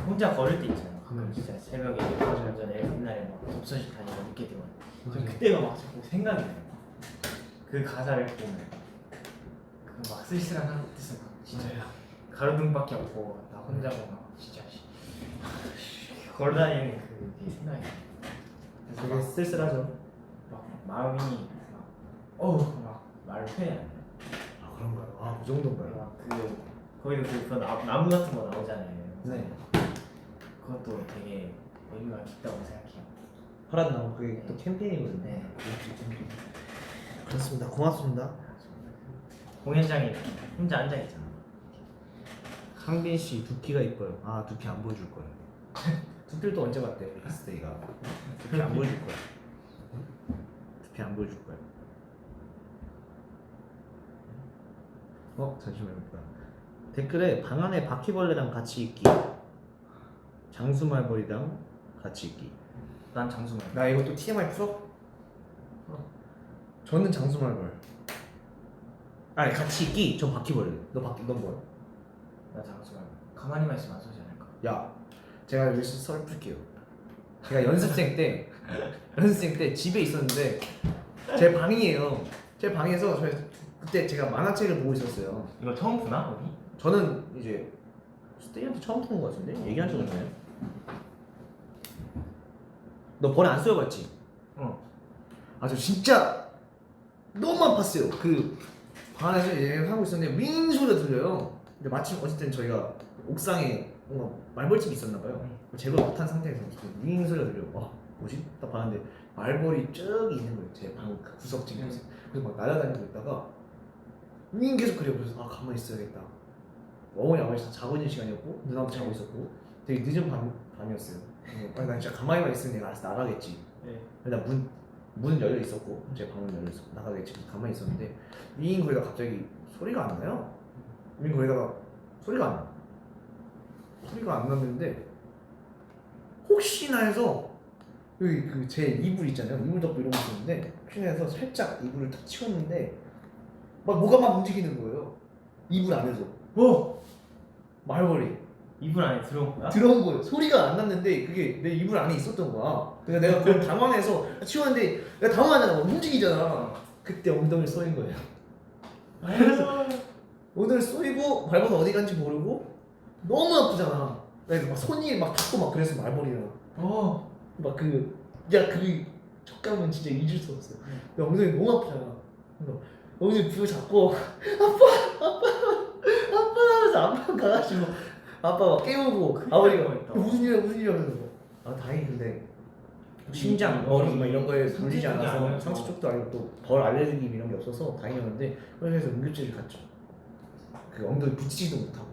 혼자 걸을 때 있잖아요. 가끔 진짜 새벽에 가장 전에 옛날에 막 독서실 다니고 늦게 들어와요. 전 그때가 막 자꾸 생각이 나요. 그 가사를 보면 그 막 쓸쓸한 하루 끝에서 막 진짜 가로등밖에 없고 나 혼자고 막 진짜 걸어다니는 그 되게 생각이 나요. 그래서 되게 막 쓸쓸하죠. 막 마음이 막 어우 막 말을 표현이 안 돼요. 아 그런가요? 아그 정도인가요? 그 거기도 그 나무 같은 거 나오잖아요. 네. 그것도 되게 의미가 깊다고 생각해요. 파란 나무 그게 또 캠페인이거든요. 네. 캠페인. 그렇습니다. 고맙습니다. 공연장에 혼자 앉아 있잖아. 상빈 씨 두피가 이뻐요. 아 두피 안 보여줄 거예요. 두피도 언제 봤대? 엑스데이가 두피 안 보여줄 거야. 두피 안 보여줄 거야. 잠시만요. 댓글에 방 안에 바퀴벌레랑 같이 있기. 장수말벌이랑 같이 있기. 난 장수말. 나 이것도 TMI 풀어? 저는 장수말벌. 아니 같이 있기. 전 바퀴벌레. 넌 뭐야? 나 장수말. 가만히만 있으면 안 쏘지 않을까? 야, 제가 여기서 썰 풀게요. 제가 연습생 때 집에 있었는데 제 방이에요. 제 방에서 그때 제가 만화책을 보고 있었어요. 이거 처음 보나 거기? 저는 이제 스테이한테 처음 푸는 거 같은데 얘기한 적 없나요? 너 벌에 안 쏘여봤지? 응. 아 저 진짜 너무 아팠어요. 그 방 안에서 하고 있었는데 윙 소리가 들려요. 근데 마침 어쨌든 저희가 옥상에 뭔가 말벌집이 있었나봐요. 제거를 못한 상태에서 윙 소리가 들려. 뭐지? 딱 봤는데 말벌이 쭉 있는 거예요. 제 방 그 구석진 곳에. 그래서 막 날아다니고 있다가 윙 계속 그래요. 그래서 가만히 있어야겠다. 어머니 아버지 다 자고 있는 시간이었고 누나도 자고 있었고 되게 늦은 밤이었어요. 난 진짜 가만히만 있으면 내가 알아서 나가겠지. 네. 근데 문은 열려 있었고 제 방은 열려 있었고 나가겠지. 그래서 가만히 있었는데 윙 거리다가 갑자기 소리가 안 나요. 윙 거리다가 소리가 안 나. 소리가 안 났는데 혹시나 해서 여기 그 제 이불 있잖아요. 이불 덮고 이러고 있었는데 혹시나 해서 살짝 이불을 탁 치웠는데 뭐가 막 움직이는 거예요. 이불 안에서. 말벌이 이불 안에 들어온 거야? 들어온 거예요. 소리가 안 났는데 그게 내 이불 안에 있었던 거야. 그래서 내가 그걸 당황해서 치웠는데 내가 당황하잖아. 막 움직이잖아. 그때 엉덩이를 쏘인 거예요. 그래서 오늘 쏘이고 말벌은 어디 간지 모르고 너무 아프잖아. 그래서 막 손이 막 닿고 막 그래서 말벌이랑 막그 촉감은 진짜 잊을 수 없어요. 근데 엉덩이 너무 아프잖아. 그래서 엉덩이 부여 잡고 아빠 하면서 아빠 가가지고 아빠 막 깨우고 아버지가 있다. 무슨 일이야 그래서 다행히 근데 심장, 머리 막 이런 거에 물리지 않아서 상처 쪽도 아니고 또 벌 알레르기 이런 게 없어서 다행이었는데 그래서 응급실을 갔죠. 그 엉덩이 붙이지도 못하고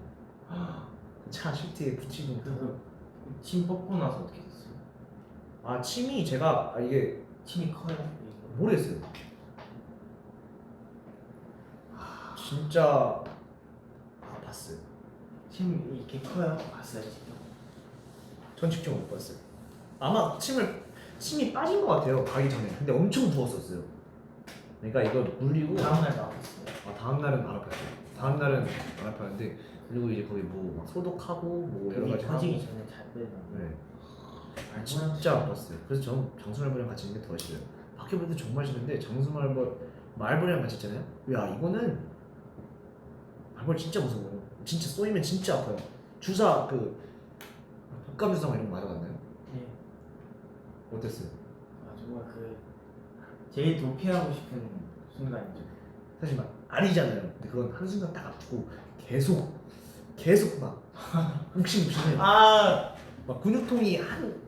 차 시트에 붙이지도 못하고. 침 뽑고 나서 어떻게 됐어요? 침이 제가 이게 침이 커요? 모르겠어요. 진짜 아팠어요. 침 이렇게 커요? 봤어요 지금? 전 직접 못 봤어요. 아마 침이 빠진 것 같아요. 가기 전에. 근데 엄청 부었었어요. 그러니까 이걸 물리고 다음날 나왔어요. 다음 날은 안 아팠어요. 다음 날은 안 아팠는데 그리고 이제 거기 뭐 막 소독하고 뭐 여러 가지 하고. 터지기 전에 잘 빼는. 네. 진짜 아팠어요. 그래서 저는 장수말벌이랑 같이 있는 게 더 싫어요. 바퀴벌레도 정말 싫은데 말벌이랑 같이 있잖아요. 야 이거는 말벌 진짜 무서워요. 진짜 쏘이면 진짜 아파요. 주사 독감 주사 이런 거 맞아봤나요? 네. 어땠어요? 아 정말 제일 도피하고 싶은 순간이죠. 사실 막 아니잖아요. 근데 그건 한순간 딱 아프고 계속 막 욱신욱신해요. 막 근육통이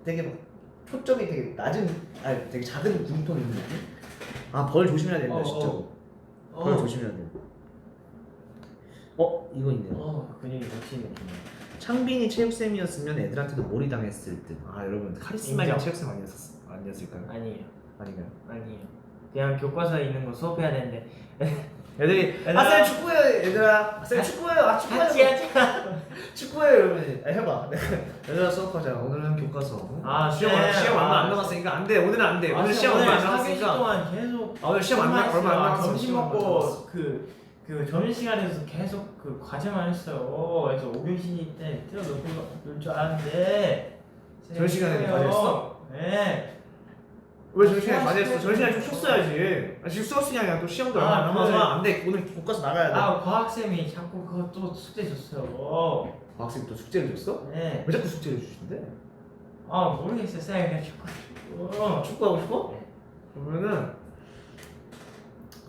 되게 막 초점이 되게 되게 작은 근육통이 있는 느낌? 벌 조심해야 된다 진짜로. 벌 조심해야 돼. 이거 있네요. 근육이 뭉치는 느낌이에요. 창빈이 체육쌤이었으면 애들한테도 몰이당했을 듯. 여러분 카리스마의 인정. 체육쌤 아니었을까요? 아니에요. 아닌가요? 아니에요. 그냥 교과서에 있는 거 수업해야 되는데 애들이 얘들아. 쌤 축구해요 얘들아. 쌤 축구해요. 축구해요. 같이 하자. 축구해요 이러면 해봐. 얘들아 수업하자. 오늘은 교과서. 시험 얼마 안 남았으니까 안 돼. 오늘은 안 돼. 오늘 시험 얼마 안 4교시 남았으니까. 동안 계속 오늘 시험 얼마 안 남았어. 점심 시험 얼마 안 먹고 남았어. 그 점심시간에서 계속 그 과제만 했어요. 그래서 5교시 때 뛰어놀 줄 알았는데 점심시간에 과제했어? 네. 왜 점심시간에 과제했어? 점심시간에 좀 쉬었어야지. 지금 수업 시간이야. 또 시험도 얼마 안 남아서 안 돼. 오늘 교과서 나가야 돼. 과학쌤이 자꾸 그거 또 숙제 줬어요. 학생 또 숙제를 줬어? 네. 왜 자꾸 숙제를 주신대? 모르겠어요. 쌤 그냥 축구하고 싶어? 네. 그러면은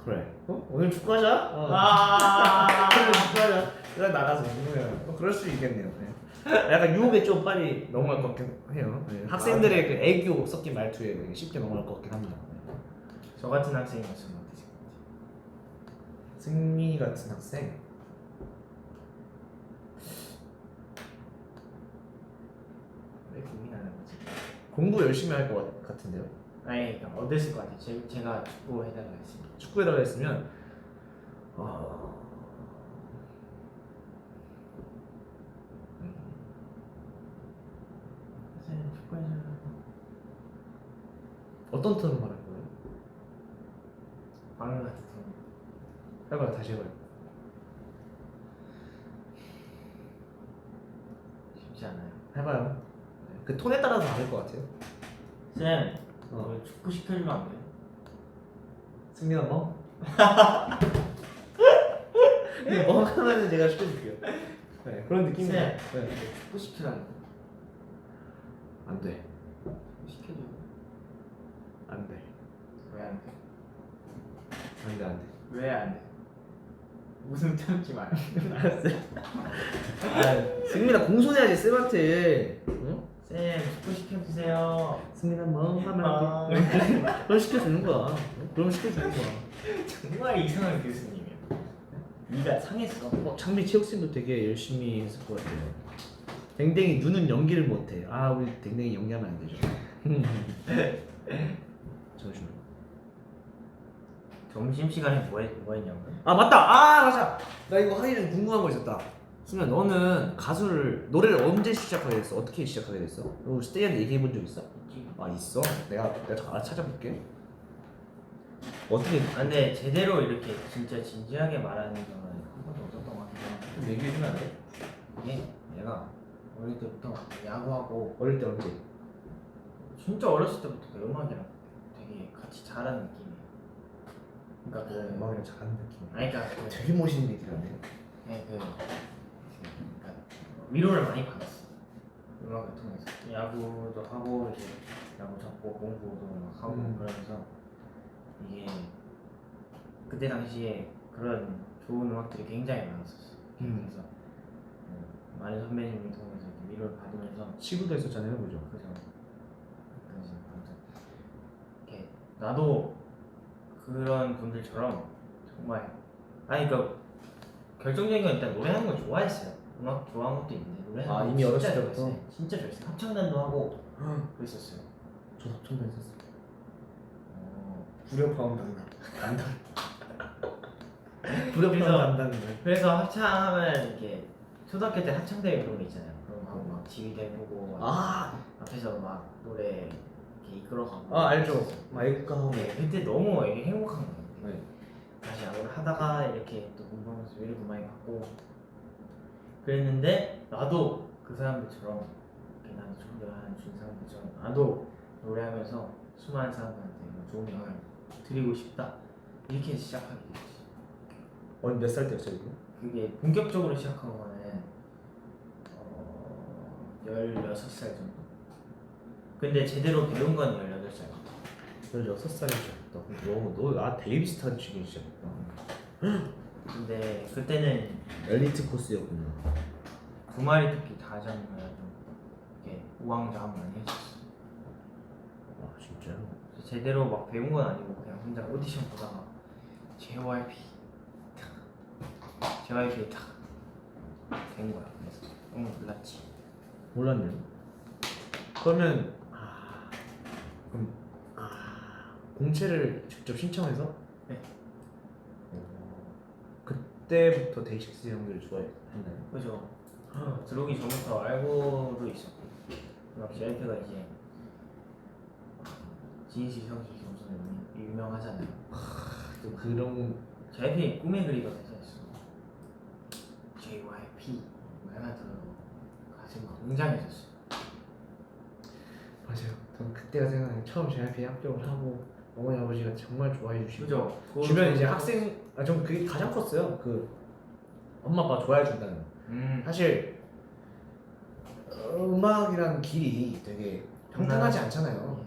그래. 오늘 축구하자. 오늘 축구하자. 그래 나가서 운동해요. 그럴 수 있겠네요. 네. 약간 유혹에 좀 빨리 넘어갈 것 같긴 해요. 네. 학생들의 그 애교 섞인 말투에 쉽게 넘어갈 것 같긴 합니다. 네. 저 같은 학생이었으면 어땠을 것 승민이 같은 학생. 왜 고민하는 거지? 공부 열심히 할 것 같은데요. 아니 그러니까 어땠을 것 같아요? 제가 축구 해달라 했습니다. 축구에다가 했으면 쌤 축구 해줘요. 어떤 톤으로 말할 거예요? 방금 같은 톤. 해봐요. 다시 해봐요. 쉽지 않아요. 해봐요. 네. 그 톤에 따라서 다를 것 같아요. 쌤, 오늘 축구 시켜주면 안 돼요? 승민아 뭐? 근데 뭐 하면은 제가 시켜줄게요. 네 그런 느낌이. 쌤. 네. 축구 시키라는 거. 안 돼. 시켜줘. 안 돼. 왜 안 돼? 안 돼. 안 돼. 왜 안 돼? 웃음 참지 마요. 알았어요. 승민아 공손해야지 쌤한테. 응? 쌤, 축구 시켜주세요. 승민아 뭐 하면 안 돼. 그럼 시켜주는 거야. 그럼 시켜주는 거야. 정말 이상한 교수님이야. 네가 상했어. 장비 체육쌤도 되게 열심히 했을 것 같아요. 댕댕이 눈은 연기를 못해. 우리 댕댕이 연기하면 안 되죠. 잠시만. 점심시간에 뭐 했냐고요? 맞다. 맞아. 나 이거 하기 전에 궁금한 거 있었다. 승민아 너는 노래를 언제 시작하게 됐어? 어떻게 시작하게 됐어? 너 스테이한테 얘기해 본 적 있어? 있지. 있어? 내가 찾아볼게. 어떻게? 근데 제대로 이렇게 진짜 진지하게 말하는 경우는 한 번도 없었던 것 같아요. 좀 얘기해 주면 안 돼? 이게 내가 어릴 때부터 야구하고 어릴 때 언제? 진짜 어렸을 때부터 그 음악이랑 되게 같이 자라는 느낌이에요. 그러니까 음악이랑 잘하는 느낌. 그러니까 되게 멋있는 얘기를 하네. 그러니까 위로를 많이 받았어. 음악을 통해서 야구도 하고 이제 야구 잡고 공부도 막 하고 그러면서 이게 그때 당시에 그런 좋은 음악들이 굉장히 많았었어. 그래서 많은 선배님을 통해서 이렇게 위로를 받으면서 시구도 했었잖아요, 그죠? 그죠. 그래서 아무튼 이렇게 나도 그런 분들처럼 정말 그러니까 결정적인 건 일단 노래하는 걸 좋아했어요. 음악 좋아하는 것도 있는데 노래하는 거 이미 어렸을 진짜 때부터? 좋아했어요. 진짜 좋아했어요. 합창단도 하고 그랬었어요. 저 합천도 했었어. 불협화음 담당. 부럽다 그래서- 한다는 거. 그래서 합창하면 이렇게 초등학교 때 합창대회 그런 거 있잖아요. 그런 거 하고 막 지휘대 해보고 앞에서 막 노래 이렇게 이끌어가고. 알죠. 막 애국가하고. 네, 그때 너무 이게 행복한 거예요. 네. 다시 야구를 하다가 이렇게 또 공부하면서 위로도 많이 받고 그랬는데 나도 그 사람들처럼 이렇게 나도 존경하는 준 사람들처럼 나도 노래하면서 수많은 사람들한테 좋은 영향을 드리고 싶다 이렇게 시작하게 됐지. 몇 살 때였어요 이거? 그게 본격적으로 시작한 거는 16살 정도. 근데 제대로 배운 건 18살. 16살에 시작했다. 너 데이비스타드 치기 시작했다. 근데 그때는 엘리트 코스였구나. 두 마리 토끼 다 잡으면 좀 이렇게 우왕좌왕 많이 했었어. 와 진짜요? 제대로 막 배운 건 아니고 그냥 혼자 오디션 보다가 JYP에 탁된 거야. 그래서 너무 놀랐지. 몰랐네요. 그러면 공채를 직접 신청해서? 네. 그때부터 데이식스 형들 좋아했나요? 그죠. 들어오기 전부터 알고도 있었고 막 JYP가 이제 진시 형식 겸손이 유명하잖아요. 또 그런 JYP 꿈의 그리가 대사였어. JYP 말만 들어도 가슴이 막 웅장해졌어. 맞아요. 저는 그때가 생각나요. 처음 JYP에 합격을 하고 어머니 아버지가 정말 좋아해 주시고 그죠. 주변 이제 학생 전 그게 가장 컸어요. 그 엄마 아빠 좋아해 준다는 거. 사실 음악이라는 길이 되게 평탄하지 않잖아요.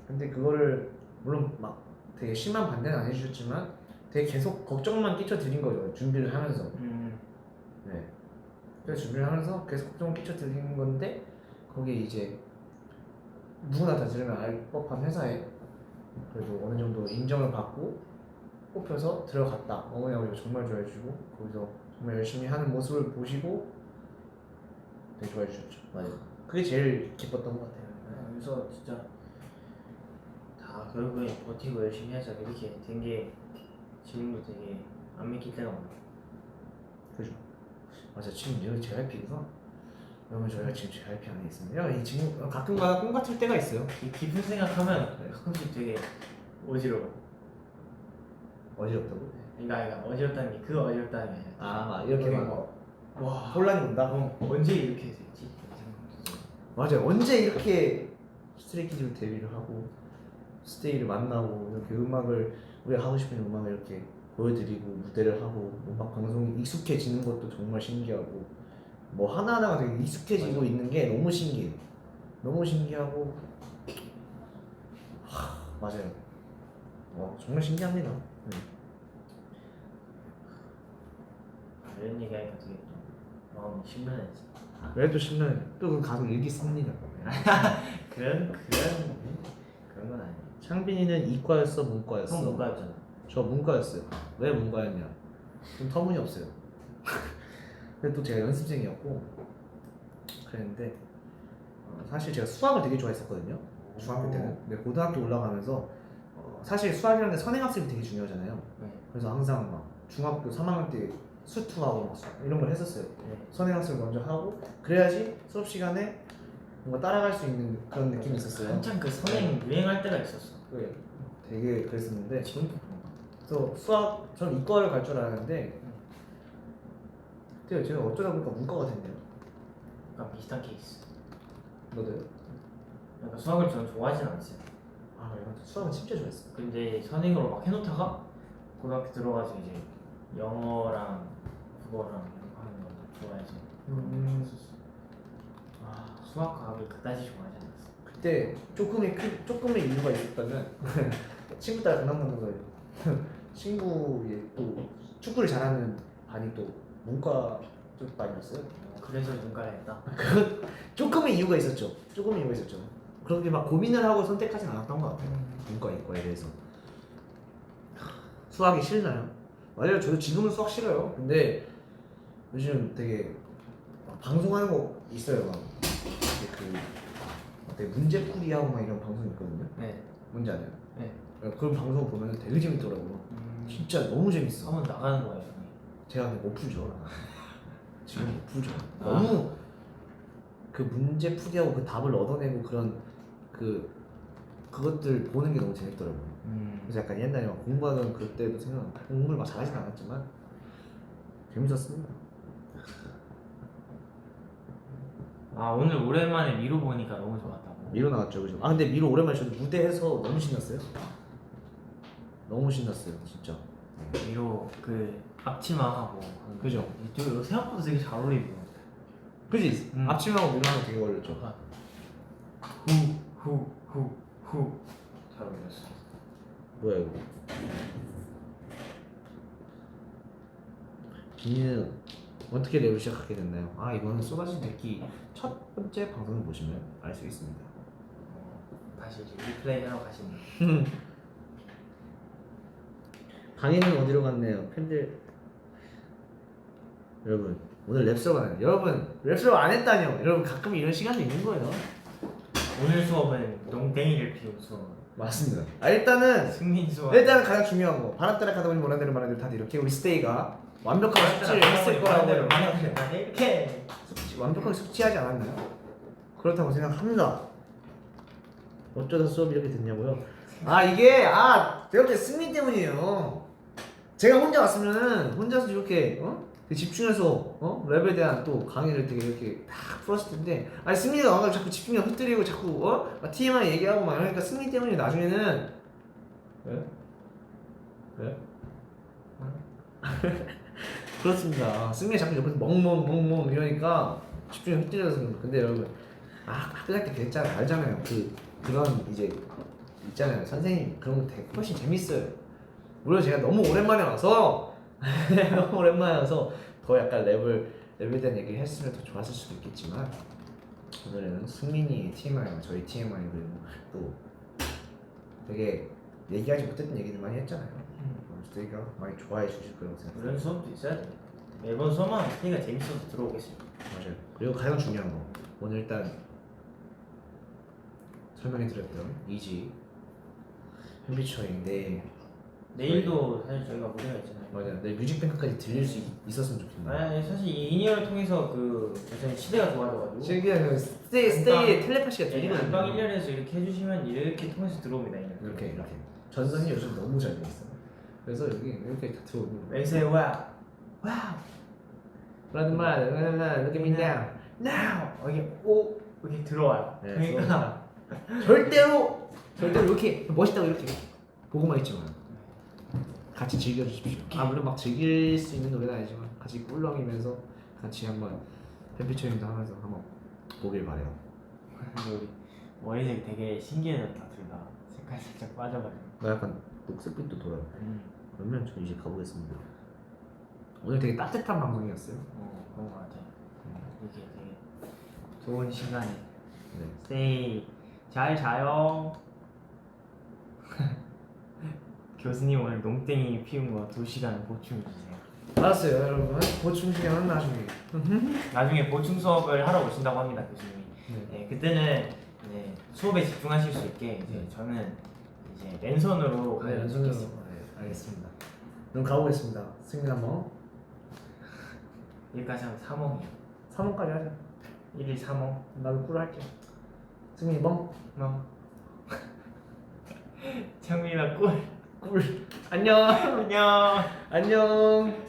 근데 그거를 물론 막 되게 심한 반대는 안 해주셨지만 되게 계속 걱정만 끼쳐 드린 거죠. 준비를 하면서. 네. 그래서 준비를 하면서 계속 걱정을 끼쳐 드린 건데 거기에 이제 누구나 다 들으면 알 법한 회사에 그래도 어느 정도 인정을 받고 뽑혀서 들어갔다. 어머니 아버지가 정말 좋아해 주시고 거기서 정말 열심히 하는 모습을 보시고 되게 좋아해 주셨죠. 맞아요. 그게 제일 기뻤던 것 같아요. 그래서 진짜 다 결국에 버티고 열심히 해서 이렇게 된 게 지금도 되게 안 믿길 때가 많아요. 그죠. 맞아. 지금 여기 JYP가 여러분 저희가 지금 JYP 안에 있습니다. 이 지금 가끔가다 꿈 같을 때가 있어요. 깊은 생각하면 가끔씩 되게 어지러워. 어지럽다고? 그러니까 어지럽다는 게 그 어지럽다는 게 아니라 막 이렇게 되게 막 와 혼란이 온다. 언제 이렇게 됐지? 이런 생각도 들어요. 맞아요. 언제 이렇게 스트레이키즈로 데뷔를 하고 스테이를 만나고 이렇게 음악을 우리가 하고 싶은 음악을 이렇게 보여드리고 무대를 하고 음악 방송이 익숙해지는 것도 정말 신기하고 뭐 하나하나가 되게 익숙해지고 맞아. 있는 게 너무 신기해요. 너무 신기하고 맞아요. 정말 신기합니다. 이런 얘기하니까 되게 또 마음이 심란해지. 그래도 10년 또그 가수 일기 씁니다. 그런 건 아니에요. 창빈이는 이과였어 문과였어? 형 문과였잖아. 저 문과였어요. 왜 문과였냐? 좀 터무니없어요. 근데 또 제가 연습생이었고 그랬는데 사실 제가 수학을 되게 좋아했었거든요. 중학교 때는. 근데 고등학교 올라가면서 사실 수학이라는 게 선행학습이 되게 중요하잖아요. 네. 그래서 항상 막 중학교 3학년 때 수투하고 막 이런 걸 했었어요. 네. 선행학습을 먼저 하고 그래야지 수업 시간에 뭔가 따라갈 수 있는 그런 느낌이 있었어요. 한창 그 선행 유행할 때가 있었어. 네. 되게 그랬었는데 지금도 그런가? 그래서 수학 저는 이과를 갈 줄 알았는데 그때 제가 어쩌다 보니까 문과가 됐네요. 약간 비슷한 케이스. 너도요? 그러니까 수학을 저는 좋아하진 않았어요. 수학은 진짜 좋아했어. 근데 선행으로 막 해놓다가 고등학교 들어가서 이제 영어랑 국어랑 이런 거 하는 거 좋아해서 했었어. 수학 과학을 그다지 좋아하지 않았어. 그때 조금의 이유가 있었다면 친구 따라 강남간다고 친구의 또 축구를 잘하는 반이 또 문과 쪽 반이었어요. 그래서 문과를 했다. 그 조금의 이유가 있었죠. 그렇게 막 고민을 하고 선택하진 않았던 것 같아요. 문과 이과에 대해서. 수학이 싫나요? 맞아요. 저도 지금은 수학 싫어요. 근데 요즘 되게 방송하는 거 있어요. 막 되게 문제풀이하고 막 이런 방송 있거든요. 네. 뭔지 알아요? 네. 그런 방송 보면 되게 재밌더라고요. 진짜 너무 재밌어. 한번 나가는 거예요. 제가 그냥 못 풀죠. 지금 못 풀죠. 너무 그 문제 풀이하고 그 답을 얻어내고 그런 그것들 보는 게 너무 재밌더라고요. 그래서 약간 옛날에 막 공부하던 그때도 생각 공부를 막 잘하진 않았지만 재밌었습니다. 아 오늘 오랜만에 미로 보니까 너무 좋았다고. 미로 나왔죠, 그죠? 아 근데 미로 오랜만에 저도 무대에서 너무 신났어요. 너무 신났어요, 진짜. 미로 그 앞치마하고 그죠? 저 생각보다 되게 잘 어울리고. 그지? 음. 앞치마하고 미로 하면 되게 어울렸죠. 후후후후 잘 어울렸어. 뭐야 이거? 비니는 어떻게 랩을 시작하게 됐나요? 아 이거는 쏟아진 듣기 첫 번째 방송을 보시면 알 수 있습니다. 다시 이제 리플레이 하러 가시면. 강의는 어디로 갔네요? 팬들 여러분 오늘 랩 수업 안 해요. 여러분 랩 수업 안 했다뇨. 여러분 가끔 이런 시간이 있는 거예요. 오늘 수업은 농땡이를 피운 수업. 맞습니다. 아 일단은 승민 수업. 가장 중요한 거 바람따라 가다 보니 원하는 대로 말하는 대로 다들 이렇게 우리 스테이가 완벽하게 숙지를 했을 거라고 이렇게. 완벽하게 숙지하지 않았나요? 그렇다고 생각합니다. 어쩌다 수업이 이렇게 됐냐고요? 아 이게 제가 볼 때 승리 때문이에요. 제가 혼자 왔으면은 혼자서 이렇게 되게 집중해서 랩에 대한 또 강의를 되게 이렇게 딱 풀었을 텐데 아니 승리가 와가지고 자꾸 집중력 흐트리고 자꾸 막 TMI 얘기하고 막 이러니까 승리 때문에 나중에는 왜? 그렇습니다. 승리 자꾸 옆에서 멍멍 이러니까 집중력 흐트려서 그런 거. 근데 여러분 학교 다닐 때 그랬잖아요. 알잖아요. 그런 이제 있잖아요. 선생님 그런 거 되게 훨씬 재밌어요. 물론 제가 너무 오랜만에 와서 너무 오랜만에 와서 더 약간 랩에 대한 얘기를 했으면 더 좋았을 수도 있겠지만 오늘은 승민이 TMI와 저희 TMI 그리고 또 되게 얘기하지 못했던 얘기들 많이 했잖아요. 스테이가 많이 좋아해 주실 거라고 생각해요. 이런 수업도 있어야 돼. 매번 수업만 스테이가 재밌어서 들어오겠습니다. 맞아요. 그리고 가장 중요한 거 오늘 일단 설명해 드렸던 이지 햄비처인데 내일도 사실 저희가 무대가 있잖아요. 맞아요. 내 뮤직뱅크까지 들릴 수 있었으면 좋겠네요. 아니 사실 이 인이어를 통해서 저희 시대가 좋아져가지고 신기한 스테이의 텔레파시가 들리거든요. 안방 1년에서 이렇게 해주시면 이렇게 통해서 들어옵니다. 이렇게 전선이 요즘 너무 잘 돼 있어요. 그래서 여기 이렇게 다 들어오는 거예요. 웨이세 와우 Run look at me now. 이게 오 이렇게 들어와요. 네, 그러니까 절대로 이렇게 멋있다고 이렇게 보고만 있지만 같이 즐겨주십시오. 물론 막 즐길 수 있는 노래는 아니지만 같이 꿀렁이면서 같이 한번 팬피처링도 하면서 한번 보길 바래요. 우리 머리색이 되게 신기해졌다 둘 다. 색깔 살짝 빠져가지고. 나 약간 녹색빛도 돌아요. 그러면 저 이제 가보겠습니다. 오늘 되게 따뜻한 방송이었어요. 그런 거 같아요. 이게 되게 좋은 시간에 네. 스테이 잘 자요. 교수님 오늘 농땡이 피운 거 2시간 보충 주세요. 알았어요, 여러분. 보충 시간은 나중에. 나중에 보충 수업을 하러 오신다고 합니다, 교수님이. 네. 네, 그때는 수업에 집중하실 수 있게 이제 저는 이제 랜선으로 네, 연습으로. 네, 알겠습니다. 그럼 가보겠습니다. 승민 한번. 여기까지 하면 3원이요. 3원까지 하자. 1일 3원. 나도 꿀 할게. 승민이 멍. 창민아 꿀. 꿀. 안녕. 안녕. 안녕.